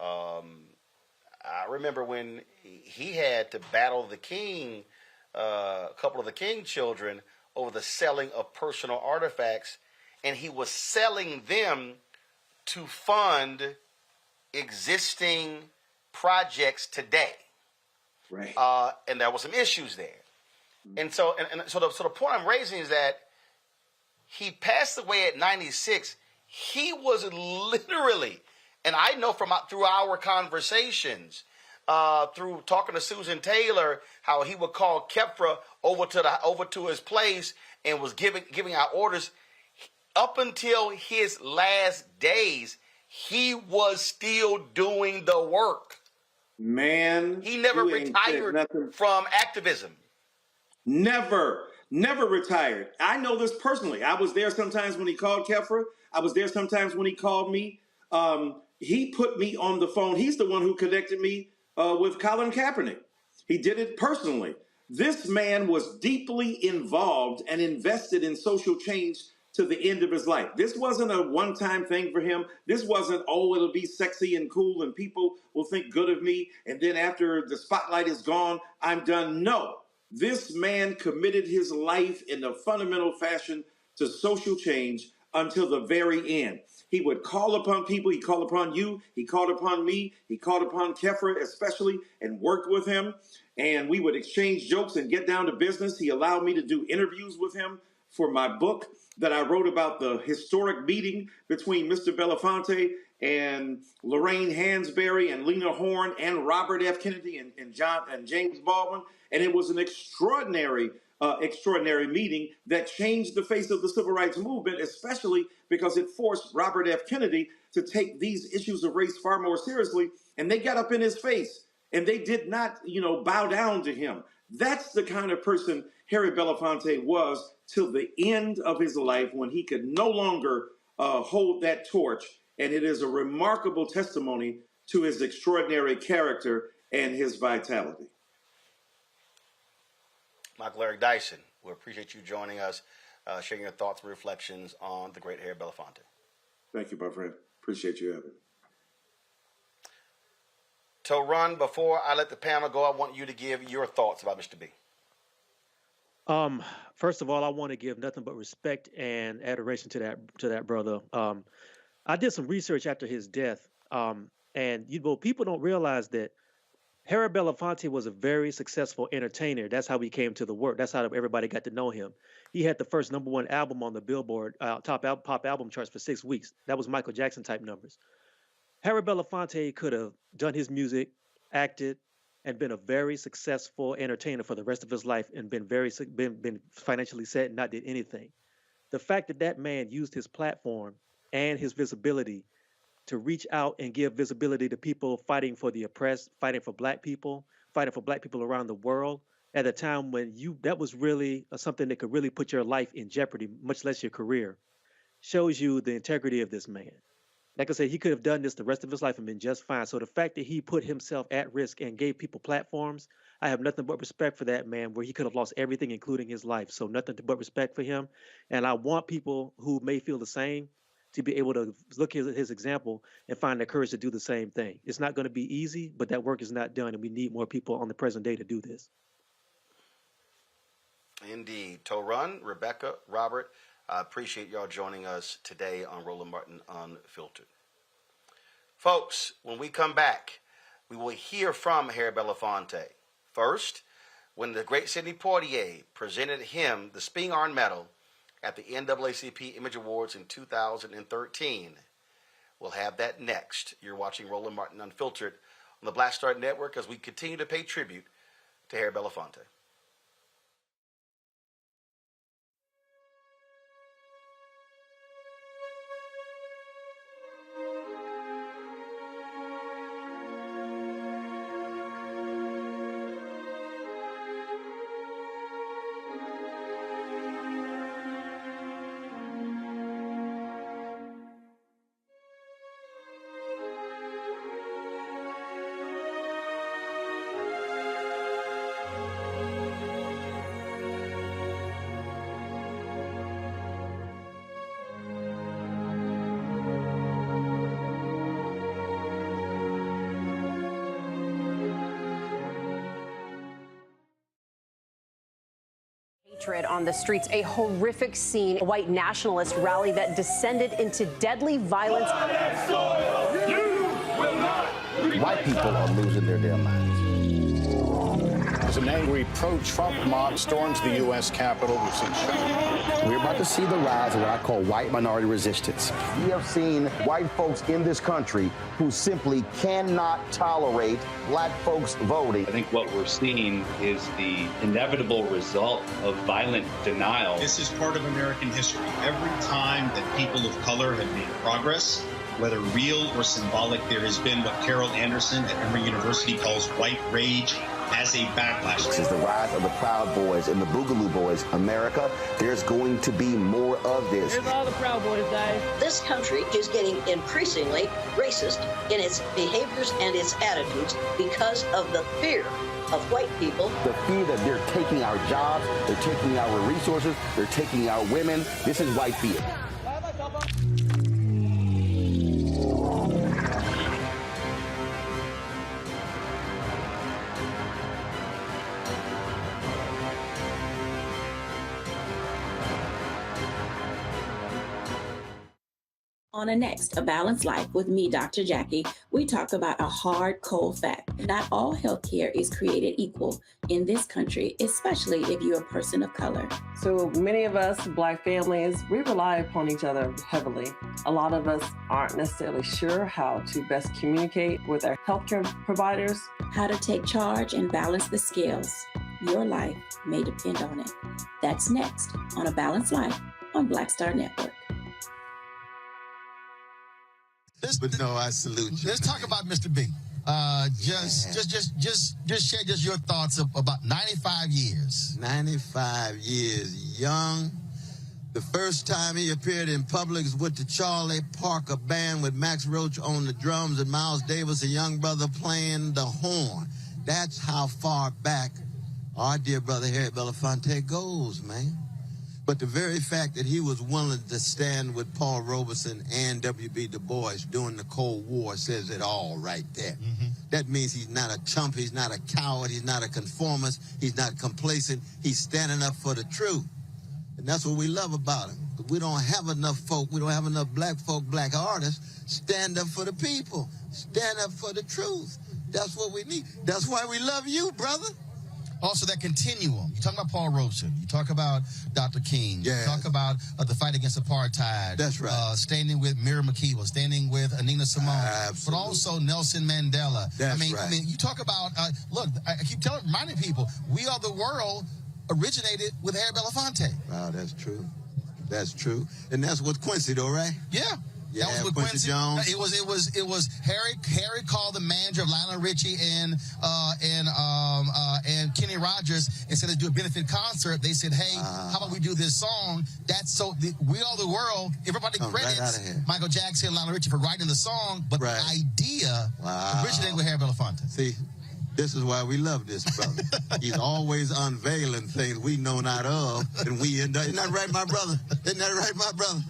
I remember when he had to battle the king, a couple of the king children, over the selling of personal artifacts, and he was selling them to fund existing projects today. Right. And there were some issues there. And so the point I'm raising is that he passed away at 96. He was literally, and I know through our conversations, through talking to Susan Taylor, how he would call Kefra over to his place and was giving out orders. Up until his last days, he was still doing the work. Man, he never retired from activism. Never retired. I know this personally. I was there sometimes when he called Kefra. I was there sometimes when he called me. He put me on the phone. He's the one who connected me with Colin Kaepernick. He did it personally. This man was deeply involved and invested in social change to the end of his life. This wasn't a one-time thing for him. This wasn't, it'll be sexy and cool and people will think good of me, and then after the spotlight is gone, I'm done. No. This man committed his life in a fundamental fashion to social change until the very end. He would call upon people. He called upon you. He called upon me. He called upon Kefra especially and worked with him. And we would exchange jokes and get down to business. He allowed me to do interviews with him for my book that I wrote about the historic meeting between Mr. Belafonte and Lorraine Hansberry and Lena Horne and Robert F. Kennedy and James Baldwin. And it was an extraordinary meeting that changed the face of the civil rights movement, especially because it forced Robert F. Kennedy to take these issues of race far more seriously. And they got up in his face and they did not, bow down to him. That's the kind of person Harry Belafonte was till the end of his life, when he could no longer hold that torch. And it is a remarkable testimony to his extraordinary character and his vitality. Michael Eric Dyson, we appreciate you joining us, sharing your thoughts and reflections on the great Harry Belafonte. Thank you, my friend. Appreciate you having me. Ron, before I let the panel go, I want you to give your thoughts about Mr. B. First of all, I want to give nothing but respect and adoration to that brother. I did some research after his death, and people don't realize that Harry Belafonte was a very successful entertainer. That's how he came to the work. That's how everybody got to know him. He had the first #1 album on the Billboard top pop album charts for 6 weeks. That was Michael Jackson type numbers. Harry Belafonte could have done his music, acted, and been a very successful entertainer for the rest of his life and been financially set and not did anything. The fact that man used his platform and his visibility to reach out and give visibility to people fighting for the oppressed, fighting for black people around the world at a time when that was really something that could really put your life in jeopardy, much less your career, shows you the integrity of this man. Like I said, he could have done this the rest of his life and been just fine. So the fact that he put himself at risk and gave people platforms, I have nothing but respect for that man, where he could have lost everything, including his life. So nothing but respect for him. And I want people who may feel the same to be able to look at his example and find the courage to do the same thing. It's not going to be easy, but that work is not done, and we need more people on the present day to do this. Indeed. Torun, Rebecca, Robert, I appreciate y'all joining us today on Roland Martin Unfiltered. Folks, when we come back, we will hear from Harry Belafonte. First, when the great Sidney Poitier presented him the Spingarn Iron Medal at the NAACP Image Awards in 2013. We'll have that next. You're watching Roland Martin Unfiltered on the Black Star Network as we continue to pay tribute to Harry Belafonte. On the streets, a horrific scene, a white nationalist rally that descended into deadly violence. White people are losing their damn minds. As an angry pro-Trump mob storms the U.S. Capitol, we've seen We're about to see the rise of what I call white minority resistance. We have seen white folks in this country who simply cannot tolerate black folks voting. I think what we're seeing is the inevitable result of violent denial. This is part of American history. Every time that people of color have made progress, whether real or symbolic, there has been what Carol Anderson at Emory University calls white rage as a backlash. This is the rise of the Proud Boys and the Boogaloo Boys. America, there's going to be more of this. Here's all the Proud Boys, guys. This country is getting increasingly racist in its behaviors and its attitudes because of the fear of white people. The fear that they're taking our jobs, they're taking our resources, they're taking our women. This is white fear. On a next, A Balanced Life with me, Dr. Jackie, we talk about a hard, cold fact. Not all healthcare is created equal in this country, especially if you're a person of color. So many of us, Black families, we rely upon each other heavily. A lot of us aren't necessarily sure how to best communicate with our healthcare providers. How to take charge and balance the scales. Your life may depend on it. That's next on A Balanced Life on Black Star Network. But no, I salute you. Let's talk about Mr. B. Just share just your thoughts about 95 years. 95 years, young. The first time he appeared in public was with the Charlie Parker Band with Max Roach on the drums and Miles Davis, a young brother, playing the horn. That's how far back our dear brother Harry Belafonte goes, man. But the very fact that he was willing to stand with Paul Robeson and W.B. Du Bois during the Cold War says it all right there. Mm-hmm. That means he's not a chump, he's not a coward, he's not a conformist, he's not complacent, he's standing up for the truth. And that's what we love about him. We don't have enough folk, we don't have enough black folk, black artists, stand up for the people, stand up for the truth. That's what we need. That's why we love you, brother. Also, that continuum. You talk about Paul Robeson. You talk about Dr. King. Yeah. You talk about the fight against apartheid. That's right. Standing with Miriam Makeba, standing with Nina Simone. Absolutely. But also Nelson Mandela. That's right. I mean, you talk about, look, I keep reminding people, We Are the World originated with Harry Belafonte. Wow, that's true. That's true. And that's with Quincy, though, right? Yeah. Yeah, that was with Quincy Jones. It was Harry called the manager of Lionel Richie and Kenny Rogers and said, let's do a benefit concert. They said, hey, how about we do this song? That's We Are the World. Everybody credits Michael Jackson and Lionel Richie for writing the song, but the idea originated with Harry Belafonte. See, this is why we love this brother. He's always unveiling things we know not of, and we end up. Isn't that right, my brother? Isn't that right, my brother?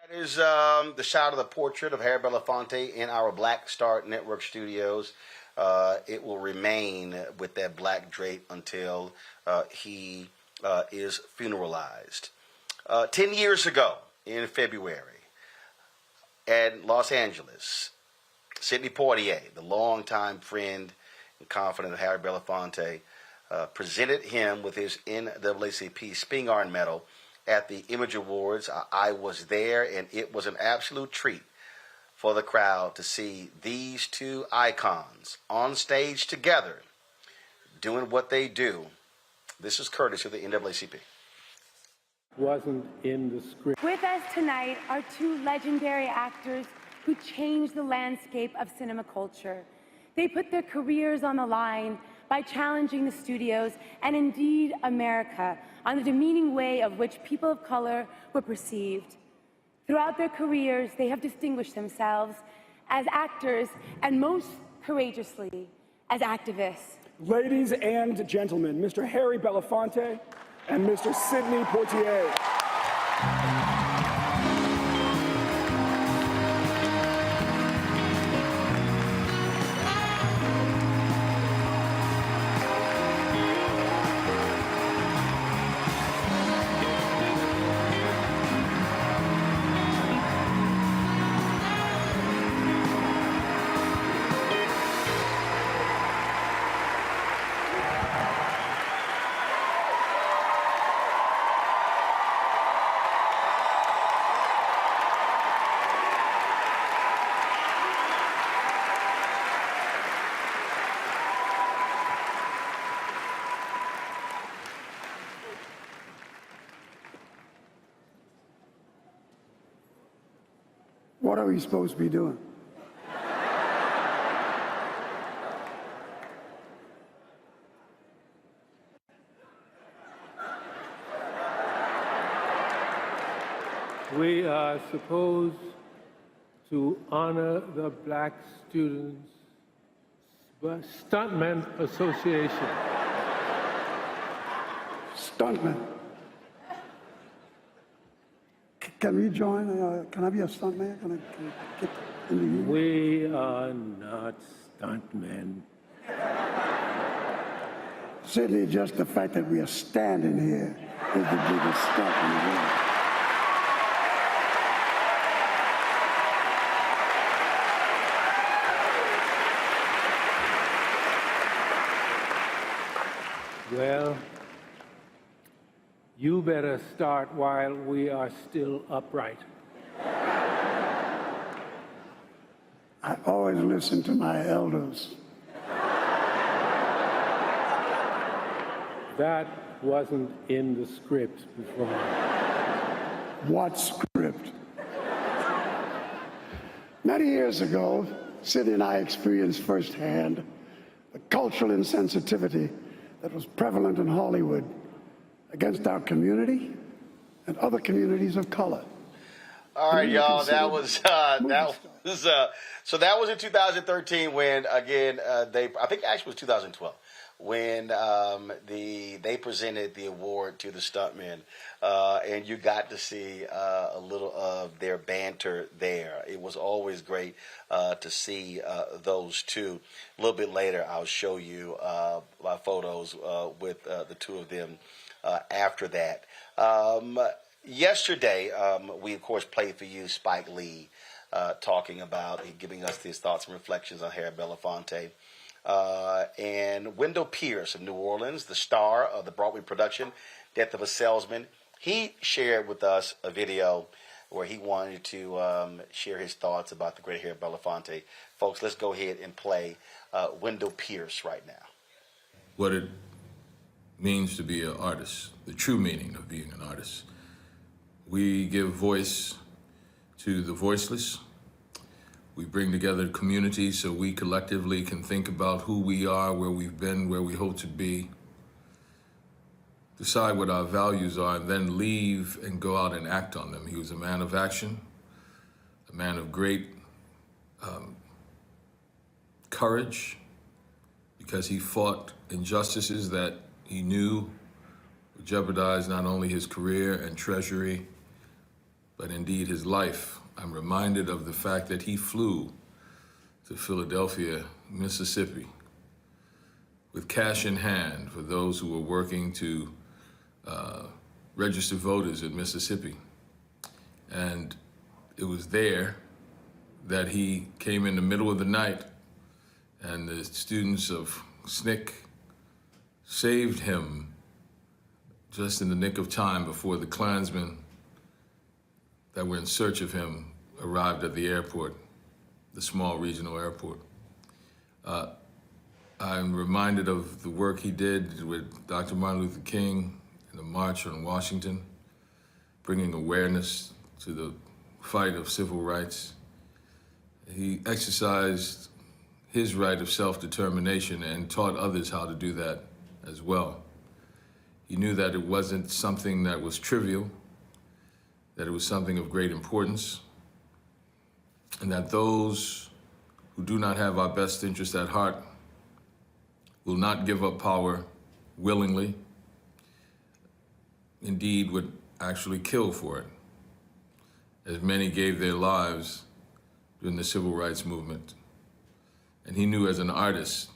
That is the shot of the portrait of Harry Belafonte in our Black Star Network studios. It will remain with that black drape until he is funeralized. 10 years ago in February at Los Angeles, Sidney Poitier, the longtime friend and confidant of Harry Belafonte, presented him with his NAACP Spingarn Medal at the Image Awards. I was there, and it was an absolute treat for the crowd to see these two icons on stage together doing what they do. This is courtesy of the NAACP. Wasn't in the script. With us tonight are two legendary actors who changed the landscape of cinema culture. They put their careers on the line by challenging the studios and indeed America on the demeaning way of which people of color were perceived. Throughout their careers, they have distinguished themselves as actors and most courageously as activists. Ladies and gentlemen, Mr. Harry Belafonte and Mr. Sidney Poitier. What are we supposed to be doing? We are supposed to honor the Black Students Stuntmen Association. Stuntman. Can we join? Can I be a stuntman? Can I get in the union? We are not stuntmen. Sidney, just the fact that we are standing here is the biggest stunt in the world. Well, you better start while we are still upright. I always listen to my elders. That wasn't in the script before. What script? Many years ago, Sidney and I experienced firsthand the cultural insensitivity that was prevalent in Hollywood against our community and other communities of color. All right, y'all. That was so that was in 2013 when again I think actually it was 2012 when they presented the award to the stuntmen, and you got to see a little of their banter there. It was always great to see those two. A little bit later, I'll show you my photos with the two of them after that. Yesterday, we of course played for you Spike Lee talking about, giving us his thoughts and reflections on Harry Belafonte. And Wendell Pierce of New Orleans, the star of the Broadway production, Death of a Salesman, he shared with us a video where he wanted to share his thoughts about the great Harry Belafonte. Folks, let's go ahead and play Wendell Pierce right now. What it means to be an artist, the true meaning of being an artist. We give voice to the voiceless. We bring together communities so we collectively can think about who we are, where we've been, where we hope to be, decide what our values are, and then leave and go out and act on them. He was a man of action, a man of great courage, because he fought injustices that he knew would jeopardize not only his career and treasury, but indeed his life. I'm reminded of the fact that he flew to Philadelphia, Mississippi, with cash in hand for those who were working to register voters in Mississippi. And it was there that he came in the middle of the night, and the students of SNCC saved him just in the nick of time before the Klansmen that were in search of him arrived at the airport, the small regional airport. I'm reminded of the work he did with Dr. Martin Luther King in the March on Washington, bringing awareness to the fight of civil rights. He exercised his right of self-determination and taught others how to do that as well. He knew that it wasn't something that was trivial, that it was something of great importance, and that those who do not have our best interest at heart will not give up power willingly, indeed would actually kill for it, as many gave their lives during the civil rights movement. And he knew as an artist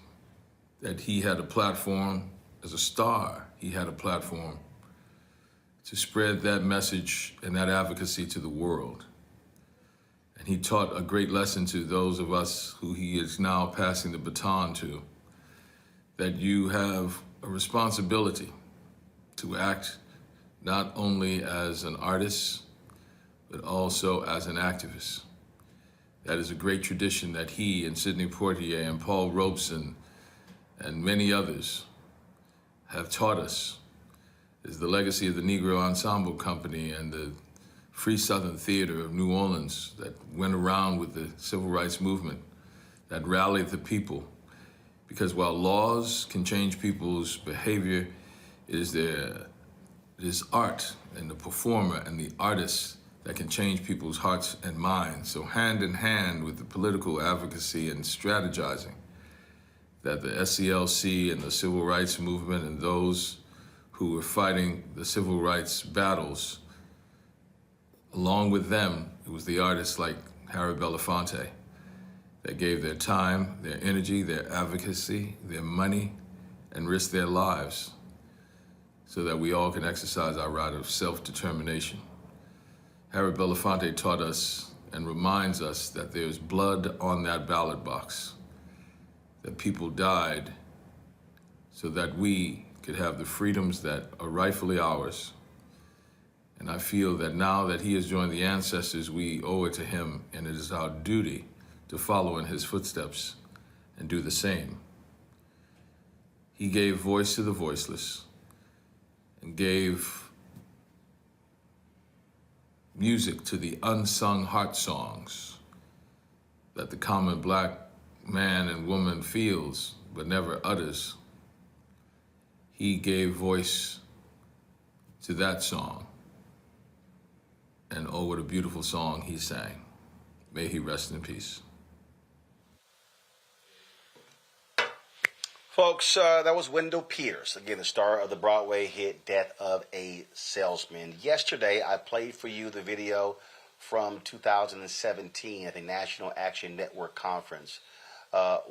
that he had a platform, as a star, he had a platform to spread that message and that advocacy to the world. And he taught a great lesson to those of us who he is now passing the baton to, that you have a responsibility to act not only as an artist, but also as an activist. That is a great tradition that he and Sidney Poitier and Paul Robeson and many others have taught us, is the legacy of the Negro Ensemble Company and the Free Southern Theater of New Orleans that went around with the civil rights movement, that rallied the people. Because while laws can change people's behavior, it is art and the performer and the artist that can change people's hearts and minds. So hand in hand with the political advocacy and strategizing that the SCLC and the civil rights movement and those who were fighting the civil rights battles, along with them, it was the artists like Harry Belafonte that gave their time, their energy, their advocacy, their money, and risked their lives so that we all can exercise our right of self-determination. Harry Belafonte taught us and reminds us that there's blood on that ballot box, that people died so that we could have the freedoms that are rightfully ours. And I feel that now that he has joined the ancestors, we owe it to him, and it is our duty to follow in his footsteps and do the same. He gave voice to the voiceless and gave music to the unsung heart songs that the common Black man and woman feels but never utters. He gave voice to that song. And oh, what a beautiful song he sang. May he rest in peace. Folks, that was Wendell Pierce, again, the star of the Broadway hit Death of a Salesman. Yesterday, I played for you the video from 2017 at the National Action Network Conference,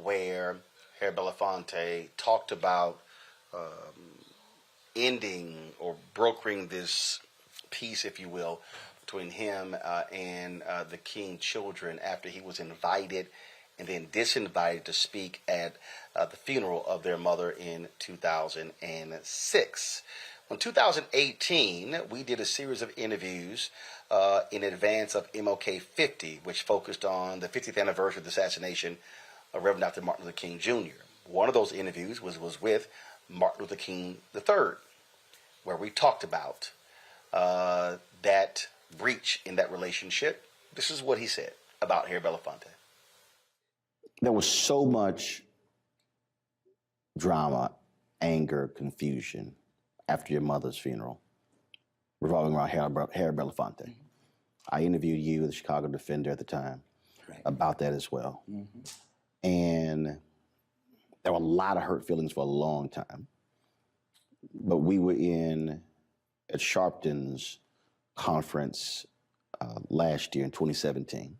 where Harry Belafonte talked about ending or brokering this peace, if you will, between him and the King children after he was invited and then disinvited to speak at the funeral of their mother in 2006. In 2018, we did a series of interviews in advance of MLK 50, which focused on the 50th anniversary of the assassination of Reverend Dr. Martin Luther King Jr. One of those interviews was with Martin Luther King III, where we talked about that breach in that relationship. This is what he said about Harry Belafonte. There was so much drama, anger, confusion after your mother's funeral revolving around Harry Belafonte. I interviewed you, the Chicago Defender at the time, about that as well. And there were a lot of hurt feelings for a long time. But we were at Sharpton's conference last year in 2017,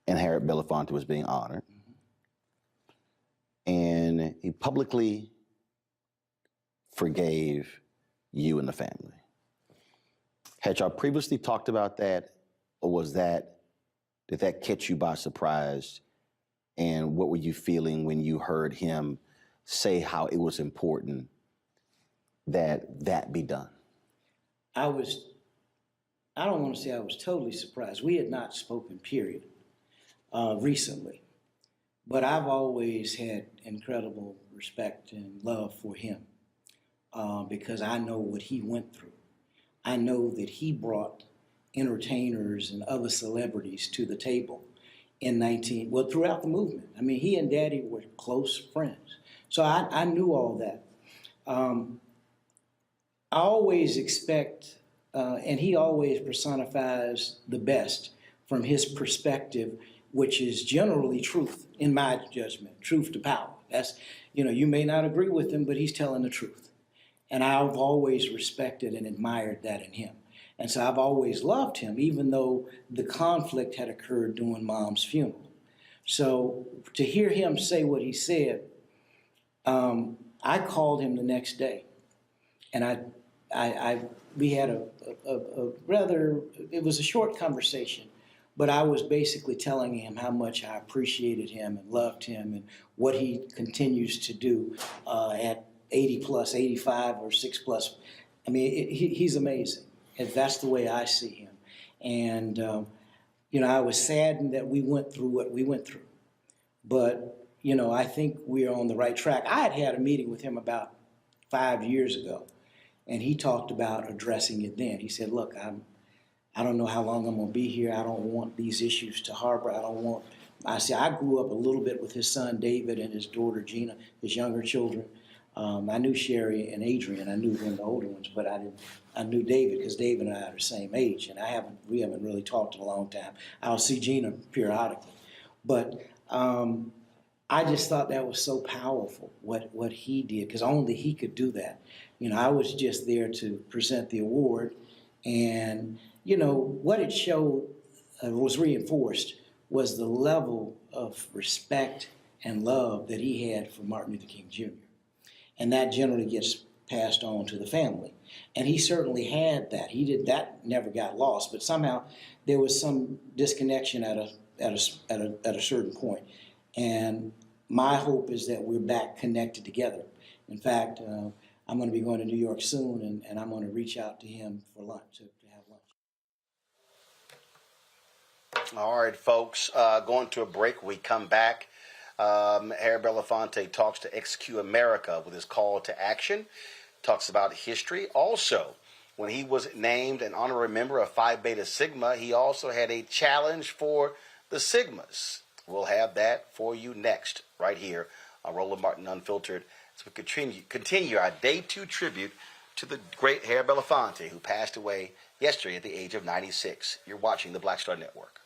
and Harry Belafonte was being honored. And he publicly forgave you and the family. Had y'all previously talked about that, or did that catch you by surprise? And what were you feeling when you heard him say how it was important that be done? I don't want to say I was totally surprised. We had not spoken, period, recently. But I've always had incredible respect and love for him because I know what he went through. I know that he brought entertainers and other celebrities to the table throughout the movement. I mean, he and Daddy were close friends. So I knew all that. I always expect, and he always personifies the best from his perspective, which is generally truth, in my judgment, truth to power. That's, you may not agree with him, but he's telling the truth. And I've always respected and admired that in him. And so I've always loved him, even though the conflict had occurred during Mom's funeral. So to hear him say what he said, I called him the next day. And we had a rather, it was a short conversation. But I was basically telling him how much I appreciated him and loved him and what he continues to do at 80 plus, 85 or 6 plus. I mean, he's amazing. And that's the way I see him. And, I was saddened that we went through what we went through. But, I think we are on the right track. I had a meeting with him about 5 years ago, and he talked about addressing it then. He said, look, I don't know how long I'm going to be here. I don't want these issues to harbor. I grew up a little bit with his son, David, and his daughter, Gina, his younger children. I knew Sherry and Adrian. I knew one of the older ones, but I knew David because David and I are the same age, and we haven't really talked in a long time. I'll see Gina periodically. But I just thought that was so powerful, what he did, because only he could do that. I was just there to present the award, and what it showed was reinforced was the level of respect and love that he had for Martin Luther King Jr. And that generally gets passed on to the family. And he certainly had that. That never got lost, but somehow there was some disconnection at a certain point. And my hope is that we're back connected together. In fact, I'm going to be going to New York soon, and I'm going to reach out to him for lunch, to have lunch. All right, folks, going to a break. We come back. Harry Belafonte talks to XQ America with his call to action, talks about history. Also, when he was named an honorary member of Phi Beta Sigma, he also had a challenge for the Sigmas. We'll have that for you next, right here on Roland Martin Unfiltered, as we continue our Day 2 tribute to the great Harry Belafonte, who passed away yesterday at the age of 96. You're watching the Black Star Network.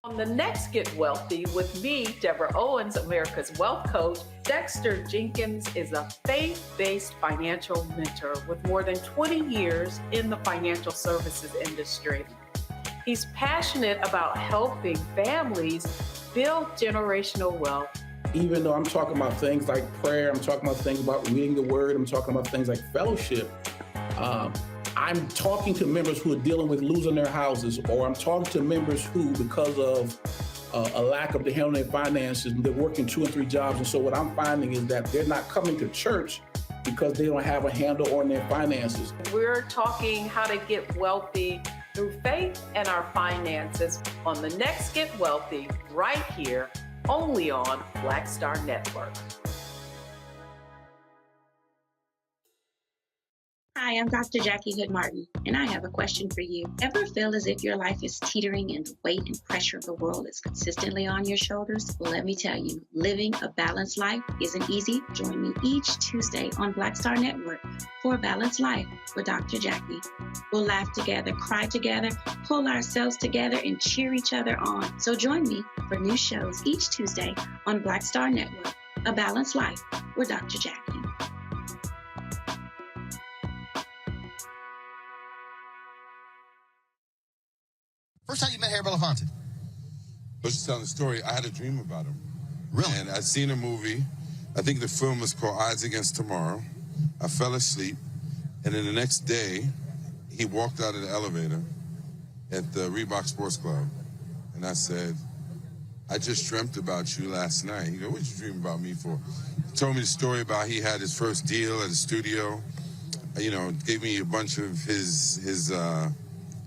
On the next Get Wealthy with me, Deborah Owens, America's Wealth Coach, Dexter Jenkins is a faith-based financial mentor with more than 20 years in the financial services industry. He's passionate about helping families build generational wealth. Even though I'm talking about things like prayer, I'm talking about things about reading the word, I'm talking about things like fellowship, I'm talking to members who are dealing with losing their houses, or I'm talking to members who, because of a lack of the handling their finances, they're working 2 and 3 jobs. And so what I'm finding is that they're not coming to church because they don't have a handle on their finances. We're talking how to get wealthy through faith and our finances on the next Get Wealthy, right here, only on Black Star Network. Hi, I'm Dr. Jackie Hood Martin, and I have a question for you. Ever feel as if your life is teetering and the weight and pressure of the world is consistently on your shoulders? Well, let me tell you, living a balanced life isn't easy. Join me each Tuesday on Black Star Network for A Balanced Life with Dr. Jackie. We'll laugh together, cry together, pull ourselves together, and cheer each other on. So join me for new shows each Tuesday on Black Star Network, A Balanced Life with Dr. Jackie. First time you met Harry Belafonte? I was just telling the story. I had a dream about him. Really? And I'd seen a movie. I think the film was called Odds Against Tomorrow. I fell asleep. And then the next day, he walked out of the elevator at the Reebok Sports Club. And I said, I just dreamt about you last night. He goes, what did you dream about me for? He told me the story about he had his first deal at a studio. You know, gave me a bunch of his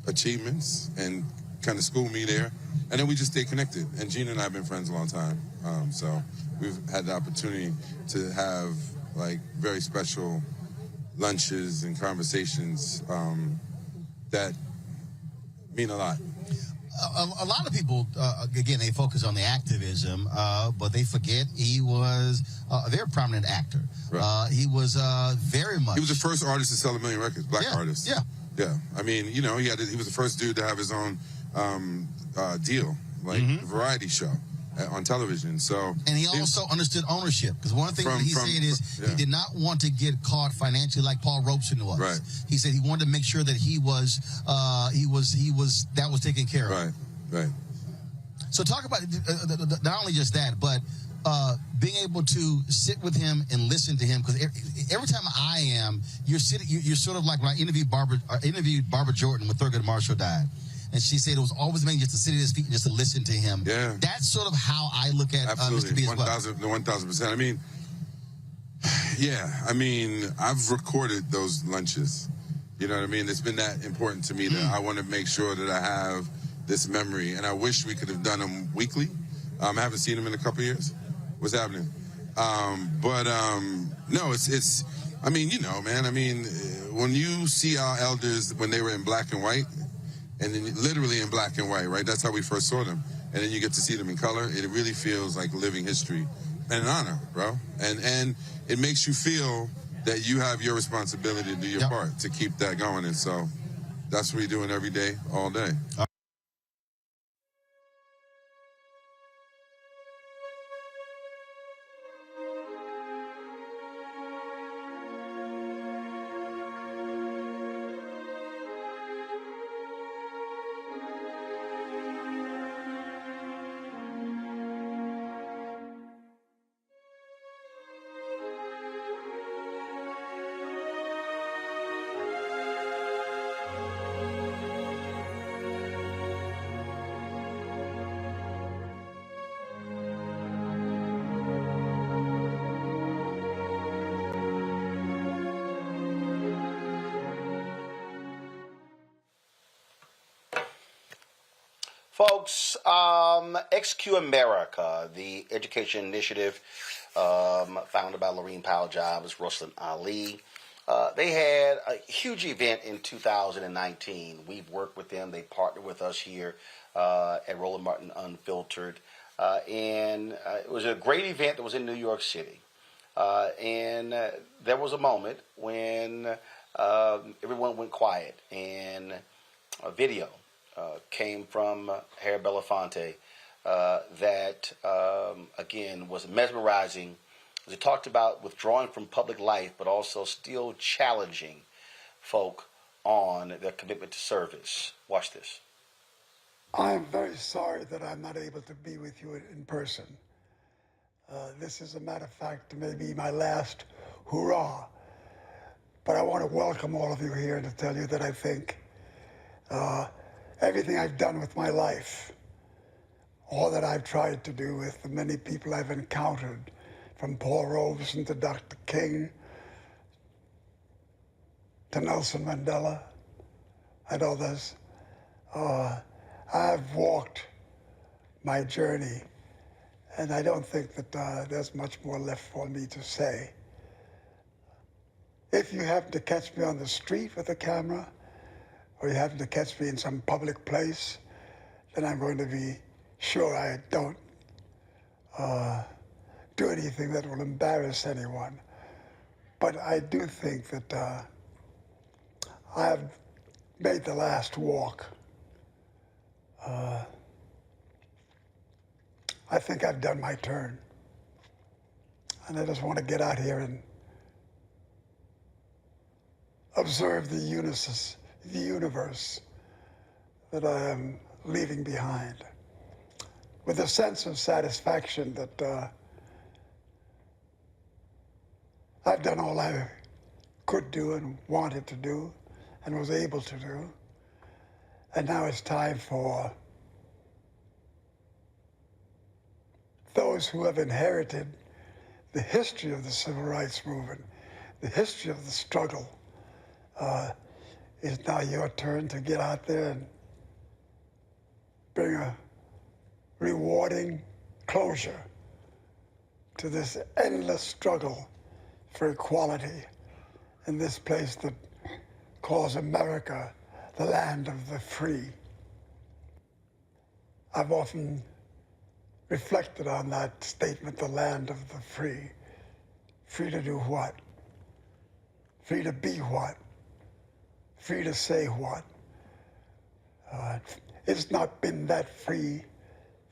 achievements and kind of schooled me there. And then we just stayed connected. And Gina and I have been friends a long time. So we've had the opportunity to have like very special lunches and conversations that mean a lot. A lot of people, again, they focus on the activism, but they forget he was a very prominent actor. Right. He was very much... He was the first artist to sell 1 million records, black artist. Yeah. Yeah. I mean, you know, he was the first dude to have his own deal, like a variety show on television. So, and he also understood ownership, because one thing that he said is he did not want to get caught financially like Paul Robeson was. Right. He said he wanted to make sure that that was taken care of. Right. Right. So talk about not only just that, but being able to sit with him and listen to him, because every time you're sort of like when I interviewed Barbara Jordan when Thurgood Marshall died. And she said it was always amazing just to sit at his feet and just to listen to him. Yeah. That's sort of how I look at Mr. B as well. 1,000%. I mean, yeah. I mean, I've recorded those lunches. You know what I mean? It's been that important to me that I want to make sure that I have this memory. And I wish we could have done them weekly. I haven't seen them in a couple of years. What's happening? No, it's, I mean, you know, man. I mean, when you see our elders when they were in black and white, and then literally in black and white, right? That's how we first saw them. And then you get to see them in color. It really feels like living history and an honor, bro. And it makes you feel that you have your responsibility to do your part to keep that going. And so that's what we're doing every day, all day. Folks, XQ America, the education initiative founded by Laureen Powell Jobs, Ruslan Ali, they had a huge event in 2019. We've worked with them. They partnered with us here at Roland Martin Unfiltered. And it was a great event that was in New York City. And there was a moment when everyone went quiet and a video came from Harry Belafonte that, again, was mesmerizing as he talked about withdrawing from public life, but also still challenging folk on their commitment to service. Watch this. I'm very sorry that I'm not able to be with you in person. This, as a matter of fact, may be my last hurrah. But I want to welcome all of you here and to tell you that I think everything I've done with my life, all that I've tried to do with the many people I've encountered, from Paul Robeson to Dr. King to Nelson Mandela and others, I've walked my journey, and I don't think that there's much more left for me to say. If you happen to catch me on the street with a camera, or you happen to catch me in some public place, then I'm going to be sure I don't do anything that will embarrass anyone. But I do think that I have made the last walk. I think I've done my turn. And I just want to get out here and observe the universe that I am leaving behind, with a sense of satisfaction that I've done all I could do and wanted to do and was able to do. And now it's time for those who have inherited the history of the civil rights movement, the history of the struggle. It's now your turn to get out there and bring a rewarding closure to this endless struggle for equality in this place that calls America the land of the free. I've often reflected on that statement, the land of the free. Free to do what? Free to be what? Free to say what? It's not been that free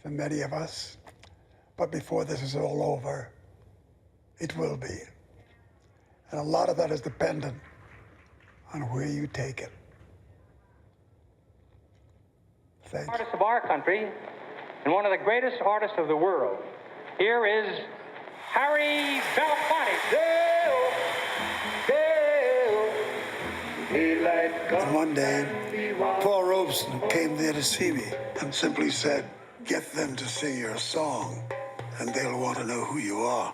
for many of us, but before this is all over, it will be. And a lot of that is dependent on where you take it. Thank you. Artist of our country and one of the greatest artists of the world. Here is Harry Belafonte. And one day, Paul Robeson came there to see me and simply said, "Get them to sing your song, and they'll want to know who you are."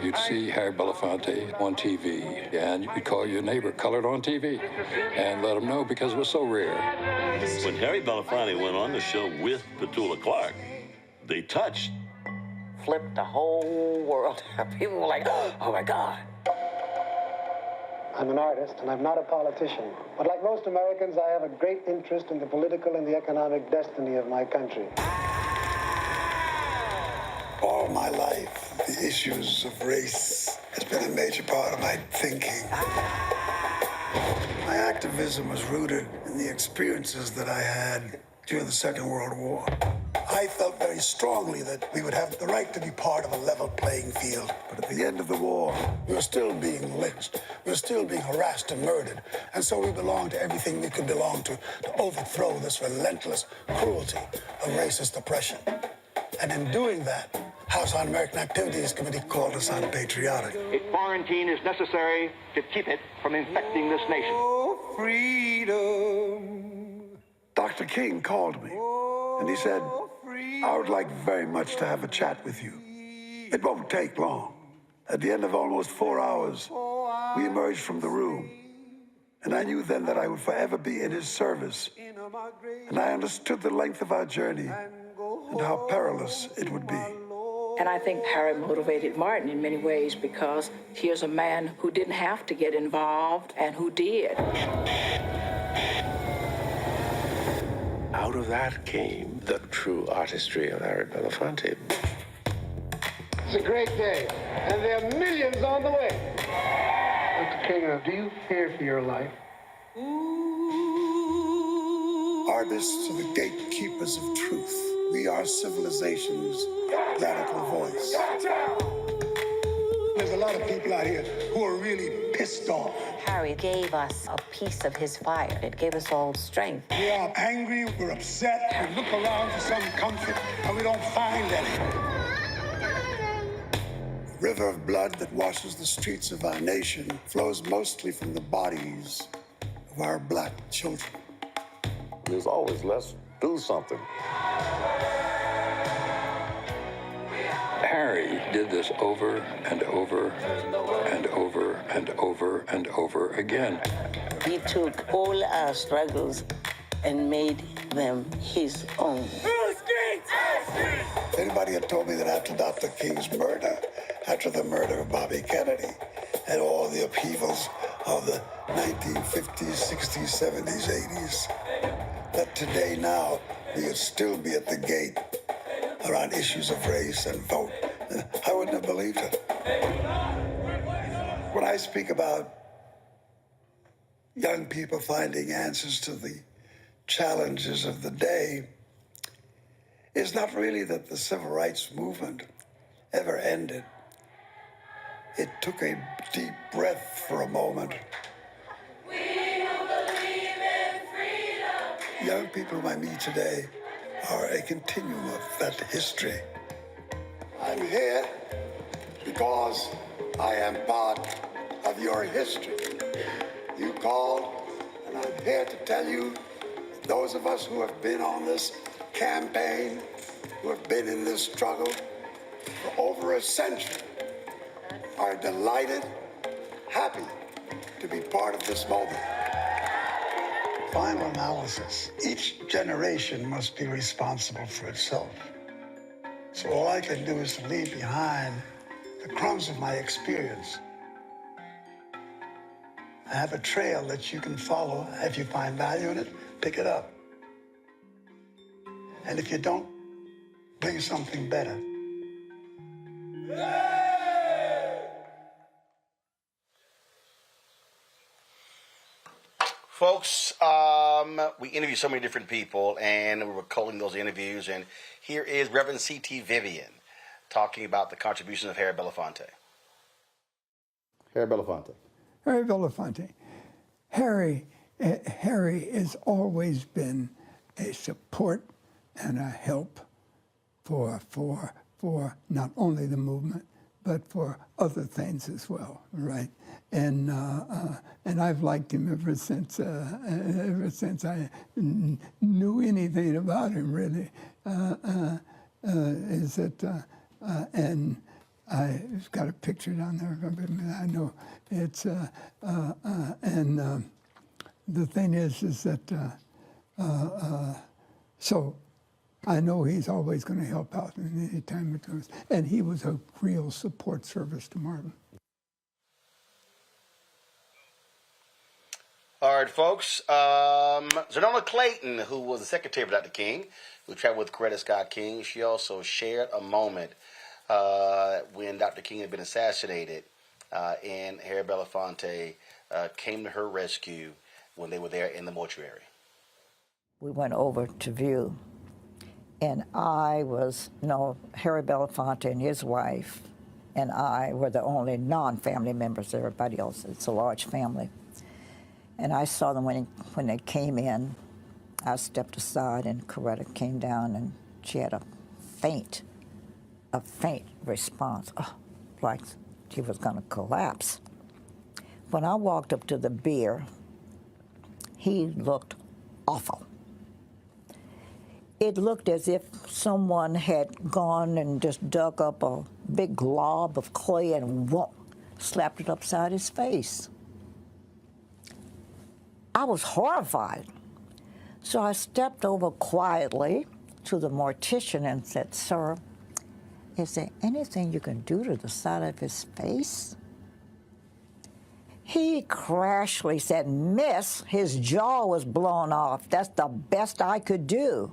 You'd see Harry Belafonte on TV, and you could call your neighbor colored on TV and let them know because it was so rare. When Harry Belafonte went on the show with Petula Clark, they touched. Flipped the whole world. People were like, oh my God. I'm an artist, and I'm not a politician. But like most Americans, I have a great interest in the political and the economic destiny of my country. All my life, the issues of race has been a major part of my thinking. My activism was rooted in the experiences that I had during the Second World War. I felt very strongly that we would have the right to be part of a level playing field. But at the end of the war, we were still being lynched. We were still being harassed and murdered. And so we belonged to everything we could belong to overthrow this relentless cruelty of racist oppression. And in doing that, House On-American Activities Committee called us unpatriotic. A quarantine is necessary to keep it from infecting this nation. Oh, freedom. Dr. King called me, and he said, "I would like very much to have a chat with you. It won't take long." At the end of almost 4 hours, we emerged from the room, and I knew then that I would forever be in his service. And I understood the length of our journey and how perilous it would be. And I think Harry motivated Martin in many ways because here's a man who didn't have to get involved and who did. Out of that came the true artistry of Harry Belafonte. It's a great day, and there are millions on the way. Dr. King, do you fear for your life? Artists are the gatekeepers of truth. We are civilization's radical voice. There's a lot of people out here who are really pissed off. Harry gave us a piece of his fire. It gave us all strength. We are angry, we're upset, we look around for some comfort, and we don't find any. The river of blood that washes the streets of our nation flows mostly from the bodies of our black children. There's always let's do something. Harry did this over and over and over and over again. He took all our struggles and made them his own. If anybody had told me that after Dr. King's murder, after the murder of Bobby Kennedy, and all the upheavals of the 1950s, 60s, 70s, 80s, that today now we would still be at the gate around issues of race and vote, I wouldn't have believed it. When I speak about young people finding answers to the challenges of the day, it's not really that the civil rights movement ever ended. It took a deep breath for a moment. Young people whom I meet today are a continuum of that history. I'm here because I am part of your history. You called, and I'm here to tell you, those of us who have been on this campaign, who have been in this struggle for over a century, are delighted, happy to be part of this moment. Final analysis. Each generation must be responsible for itself. So all I can do is to leave behind the crumbs of my experience. I have a trail that you can follow. If you find value in it, pick it up. And if you don't, bring something better. Folks, we interviewed so many different people, and we were culling those interviews. And here is Reverend C.T. Vivian talking about the contributions of Harry Belafonte. Harry Belafonte. Harry Belafonte. Harry has always been a support and a help for not only the movement, but for other things as well, right? And I've liked him ever since I knew anything about him, really. And I've got a picture down there. I know it's the thing is that so I know he's always going to help out in any time it goes. And he was a real support service to Martin. All right, folks. Zernona Clayton, who was the secretary of Dr. King, who traveled with Coretta Scott King, she also shared a moment when Dr. King had been assassinated, and Harry Belafonte came to her rescue when they were there in the mortuary. We went over to view, and Harry Belafonte and his wife and I were the only non-family members. Everybody else, it's a large family. And I saw them when they came in. I stepped aside, and Coretta came down, and she had a faint response, like she was going to collapse. When I walked up to the bier, he looked awful. It looked as if someone had gone and just dug up a big glob of clay and slapped it upside his face. I was horrified. So I stepped over quietly to the mortician and said, "Sir, is there anything you can do to the side of his face?" He crashly said, "Miss, his jaw was blown off. That's the best I could do."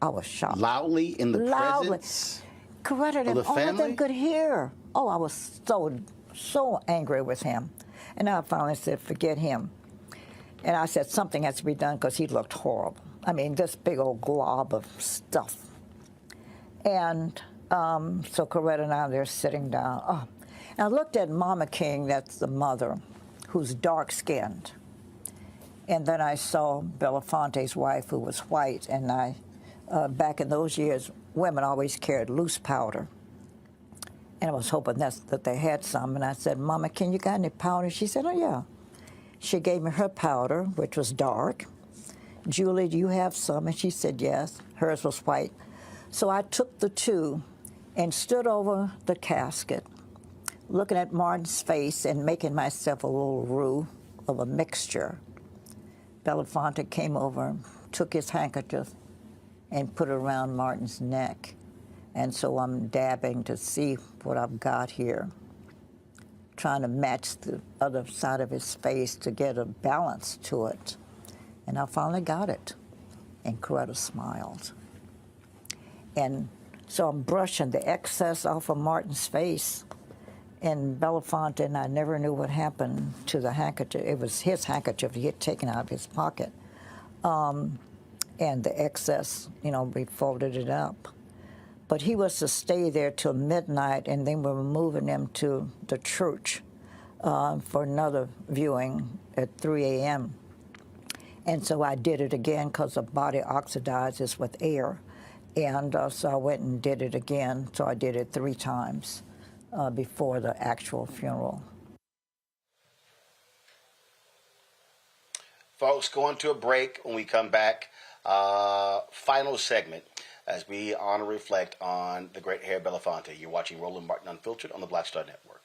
I was shocked. Loudly in the presence Coretta of the all of them family? could hear. Oh, I was so angry with him. And I finally said, "Forget him." And I said, something has to be done because he looked horrible. I mean, this big old glob of stuff. And so Coretta and I, they're sitting down. Oh. And I looked at Mama King, that's the mother, who's dark-skinned. And then I saw Belafonte's wife, who was white. And back in those years, women always carried loose powder. And I was hoping that they had some. And I said, "Mama King, you got any powder?" She said, "Oh, yeah." She gave me her powder, which was dark. "Julie, do you have some?" And she said yes. Hers was white. So I took the two and stood over the casket looking at Martin's face and making myself a little roux of a mixture. Belafonte came over, took his handkerchief, and put it around Martin's neck. And so I'm dabbing to see what I've got here, trying to match the other side of his face to get a balance to it. And I finally got it. And Coretta smiled. And so I'm brushing the excess off of Martin's face. And Belafonte and I never knew what happened to the handkerchief. It was his handkerchief he had taken out of his pocket. And the excess, you know, we folded it up. But he was to stay there till midnight, and then we were moving him to the church for another viewing at 3 a.m. And so I did it again because the body oxidizes with air. And so I went and did it again. So I did it 3 times before the actual funeral. Folks, going to a break. When we come back, final segment as we honor and reflect on the great Harry Belafonte. You're watching Roland Martin Unfiltered on the Black Star Network.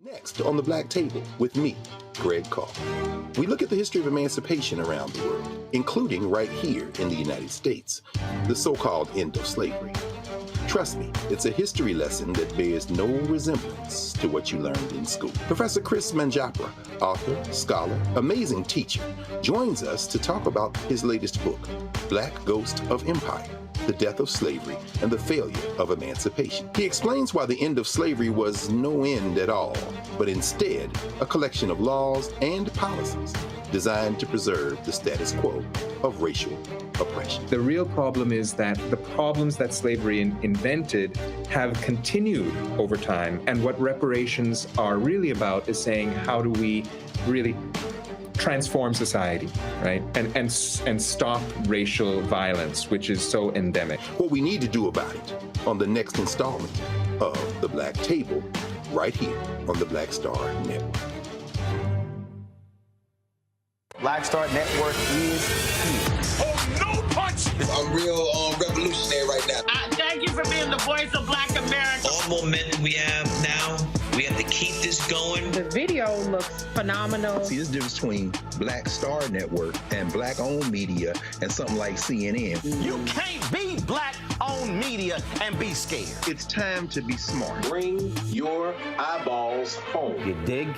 Next on the Black Table with me, Greg Carr. We look at the history of emancipation around the world, including right here in the United States, the so-called end of slavery. Trust me, it's a history lesson that bears no resemblance to what you learned in school. Professor Chris Manjapra, author, scholar, amazing teacher, joins us to talk about his latest book, Black Ghost of Empire: The Death of Slavery and the Failure of Emancipation. He explains why the end of slavery was no end at all, but instead a collection of laws and policies designed to preserve the status quo of racial oppression. The real problem is that the problems that slavery invented have continued over time, and what reparations are really about is saying, how do we really transform society, right? And stop racial violence, which is so endemic. What we need to do about it on the next installment of The Black Table, right here on the Black Star Network. Black Star Network is here. Oh, no punch! I'm real revolutionary right now. Thank you for being the voice of Black America. All momentum we have now, we have to keep this going. The video looks phenomenal. See, there's a difference between Black Star Network and Black-owned media and something like CNN. You can't be Black-owned media and be scared. It's time to be smart. Bring your eyeballs home. You dig?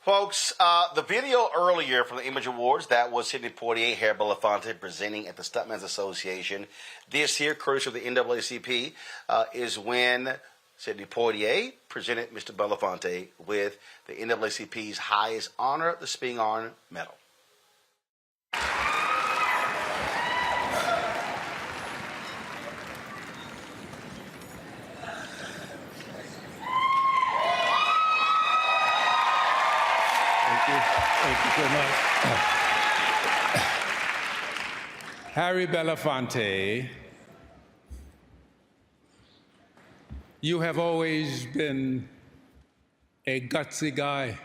Folks, the video earlier from the Image Awards, that was Sidney Poitier, Harry Belafonte presenting at the Stuntmen's Association. This here, courtesy of the NAACP, is when Sidney Poitier presented Mr. Belafonte with the NAACP's highest honor, the Spingarn Medal. Thank you so much. Harry Belafonte You have always been a gutsy guy.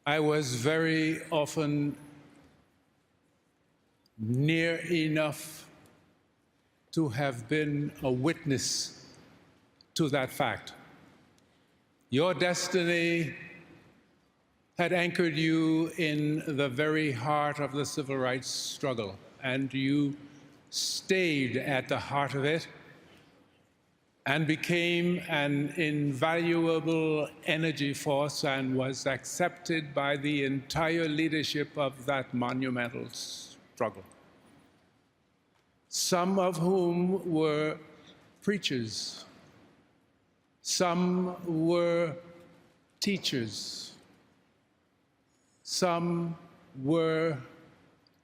I was very often near enough to have been a witness to that fact. Your destiny had anchored you in the very heart of the civil rights struggle, and you stayed at the heart of it and became an invaluable energy force and was accepted by the entire leadership of that monumental struggle, some of whom were preachers, some were teachers, some were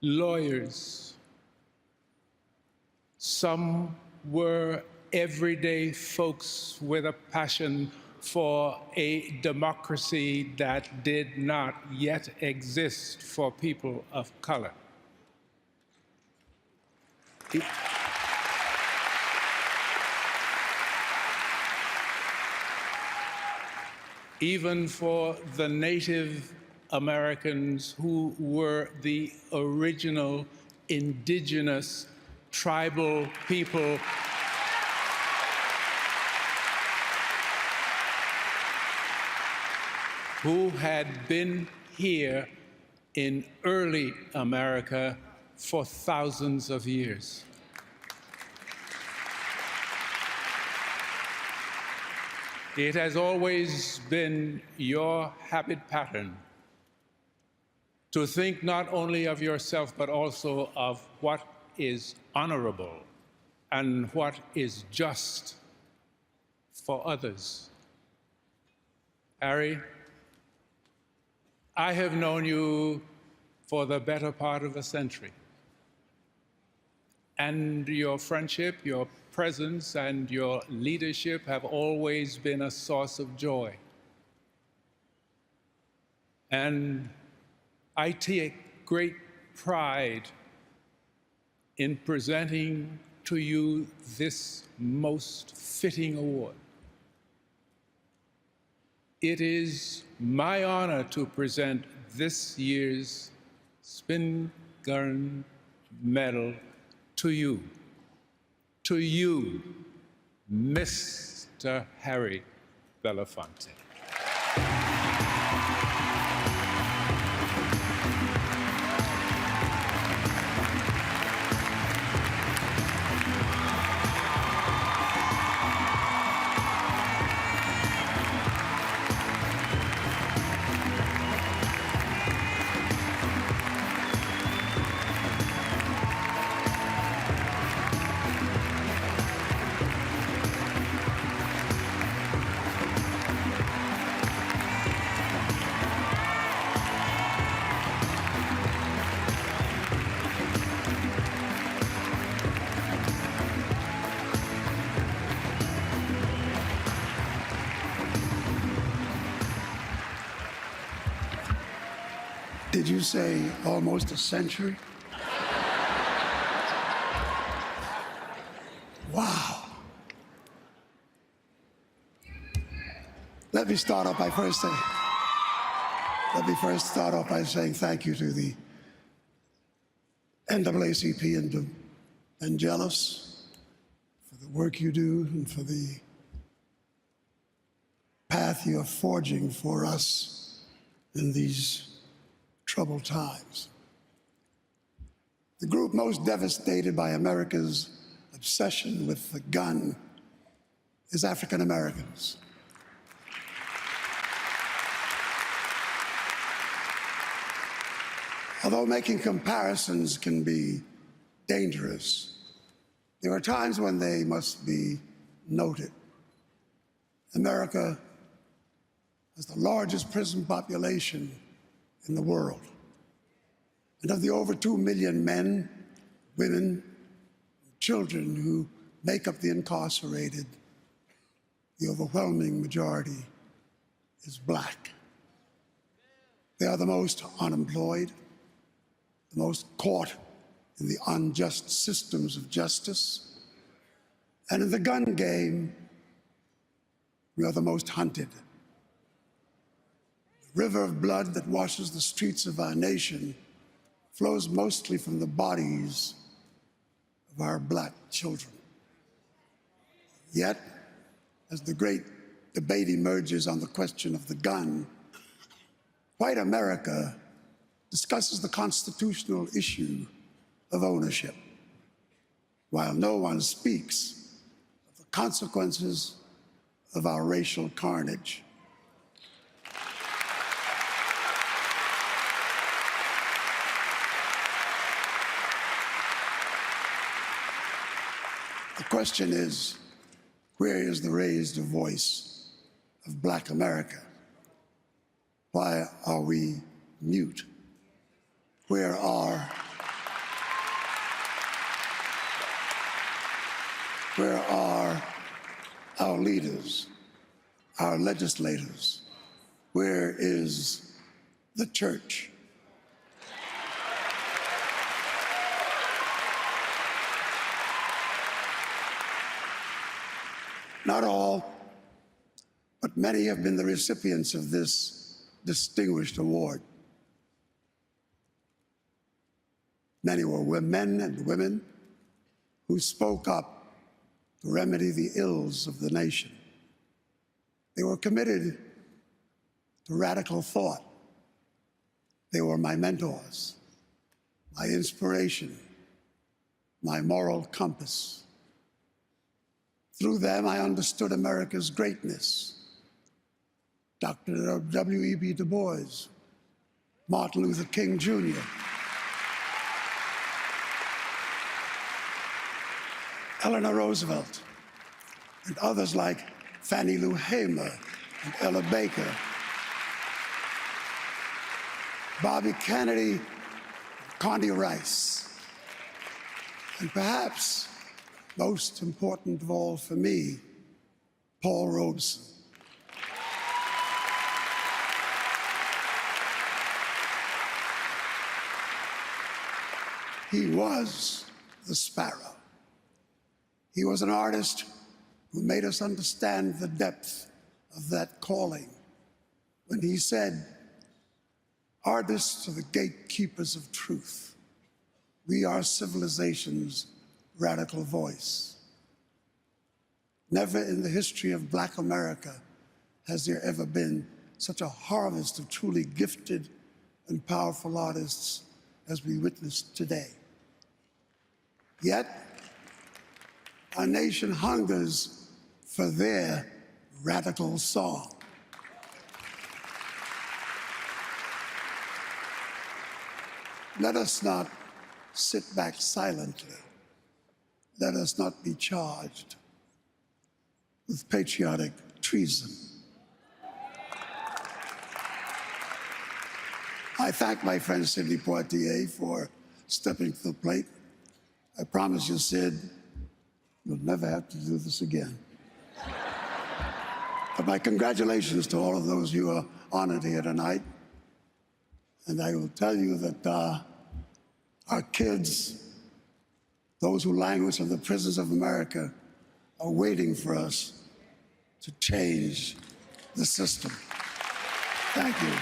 lawyers, some were everyday folks with a passion for a democracy that did not yet exist for people of color. Even for the Native Americans who were the original indigenous tribal people who had been here in early America for thousands of years. It has always been your habit pattern to think not only of yourself, but also of what is honorable and what is just for others. Harry, I have known you for the better part of a century. And your friendship, your presence, and your leadership have always been a source of joy. And I take great pride in presenting to you this most fitting award. It is my honor to present this year's Spingarn Medal to you, Mr. Harry Belafonte. Did you say almost a century? Wow. Let me start off by saying thank you to the NAACP and Vangelis for the work you do and for the path you are forging for us in these troubled times. The group most devastated by America's obsession with the gun is African Americans. Although making comparisons can be dangerous, there are times when they must be noted. America has the largest prison population in the world. And of the over 2 million men, women, children who make up the incarcerated, the overwhelming majority is Black. They are the most unemployed, the most caught in the unjust systems of justice, And in the gun game, we are the most hunted. The river of blood that washes the streets of our nation flows mostly from the bodies of our black children. Yet, as the great debate emerges on the question of the gun, white America discusses the constitutional issue of ownership, while no one speaks of the consequences of our racial carnage. The question is, where is the raised voice of Black America? Why are we mute? Where are our leaders, our legislators? Where is the church? Not all, but many have been the recipients of this distinguished award. Many were men and women who spoke up to remedy the ills of the nation. They were committed to radical thought. They were my mentors, my inspiration, my moral compass. Through them, I understood America's greatness. Dr. W.E.B. Du Bois, Martin Luther King Jr., Eleanor Roosevelt, and others like Fannie Lou Hamer and Ella Baker, Bobby Kennedy, Condi Rice, and perhaps most important of all for me, Paul Robeson. He was the sparrow. He was an artist who made us understand the depth of that calling when he said, "Artists are the gatekeepers of truth. We are civilization's radical voice." Never in the history of Black America has there ever been such a harvest of truly gifted and powerful artists as we witnessed today. Yet, our nation hungers for their radical song. Let us not sit back silently. Let us not be charged with patriotic treason. I thank my friend Sidney Poitier for stepping to the plate. I promise you, Sid, you'll never have to do this again. But my congratulations to all of those who are honored here tonight. And I will tell you that our kids, those who languish in the prisons of America, are waiting for us to change the system. Thank you.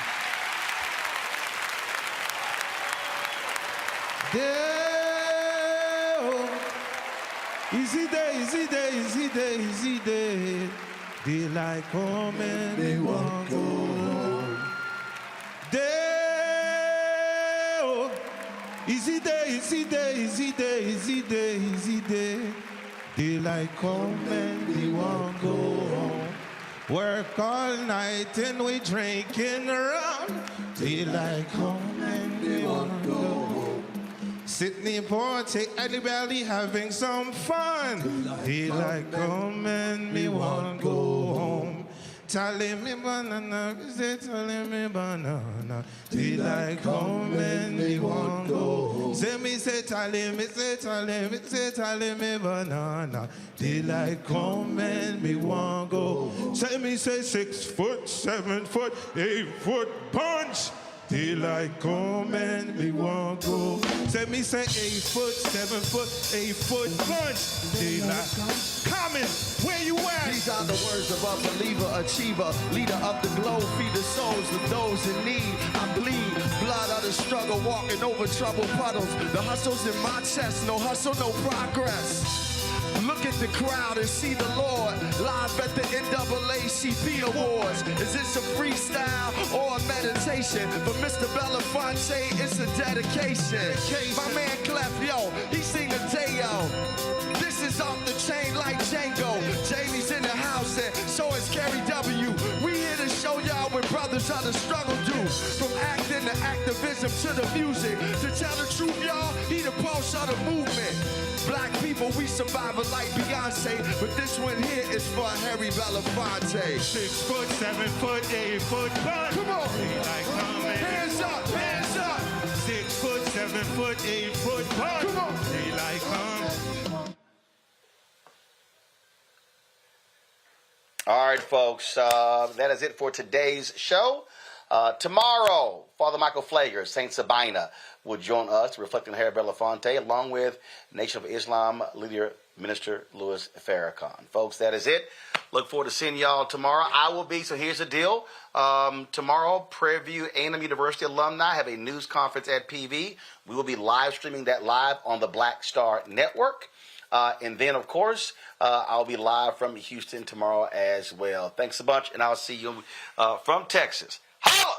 Easy day, easy day, easy day, easy day. Daylight come and they won't go. Day, oh. Easy day, easy day, easy day, easy day, easy day. Daylight come and we won't go home. Work all night and we drinking around. Daylight come and we won't go home. Sydney Poitier at the belly having some fun. Daylight come and we won't go home. Tally me banana, say tally me banana. Daylight come and we won't go home. Say me say tally me, say tally me, say tally me banana. Daylight come and we won't go. Say me say 6 foot, 7 foot, 8 foot punch. Daylight come and me won't go. Let me say 8 foot, 7 foot, 8 foot punch. Daylight coming, where you at? These are the words of a believer, achiever, leader of the globe, feed the souls of those in need. I bleed, blood of the struggle, walking over troubled puddles. The hustle's in my chest, no hustle, no progress. Look at the crowd and see the Lord live at the NAACP Awards. Is this a freestyle or a meditation? For Mr. Belafonte, it's a dedication. My man Clef, yo, he sing a Deo. This is off the chain like Django. Jamie's in the house and so is Carrie W. We here to show y'all what brothers of the struggle do. From acting to activism to the music. To tell the truth, y'all, he the pulse of the movement. Black people, we survive like Beyonce, but this one here is for Harry Belafonte. 6 foot, 7 foot, 8 foot punch. Come on. Daylight coming. Hands up, hands up. 6 foot, 7 foot, 8 foot punch. Come on. Daylight come. All right, folks, that is it for today's show. Tomorrow, Father Michael Flager, Saint Sabina, will join us reflecting Harry Belafonte, along with Nation of Islam leader, Minister Louis Farrakhan. Folks, that is it. Look forward to seeing y'all tomorrow. I will be, so here's the deal. Tomorrow, Prairie View A&M University alumni have a news conference at PV. We will be live streaming that live on the Black Star Network. And then, of course, I'll be live from Houston tomorrow as well. Thanks a bunch, and I'll see you from Texas. Holla!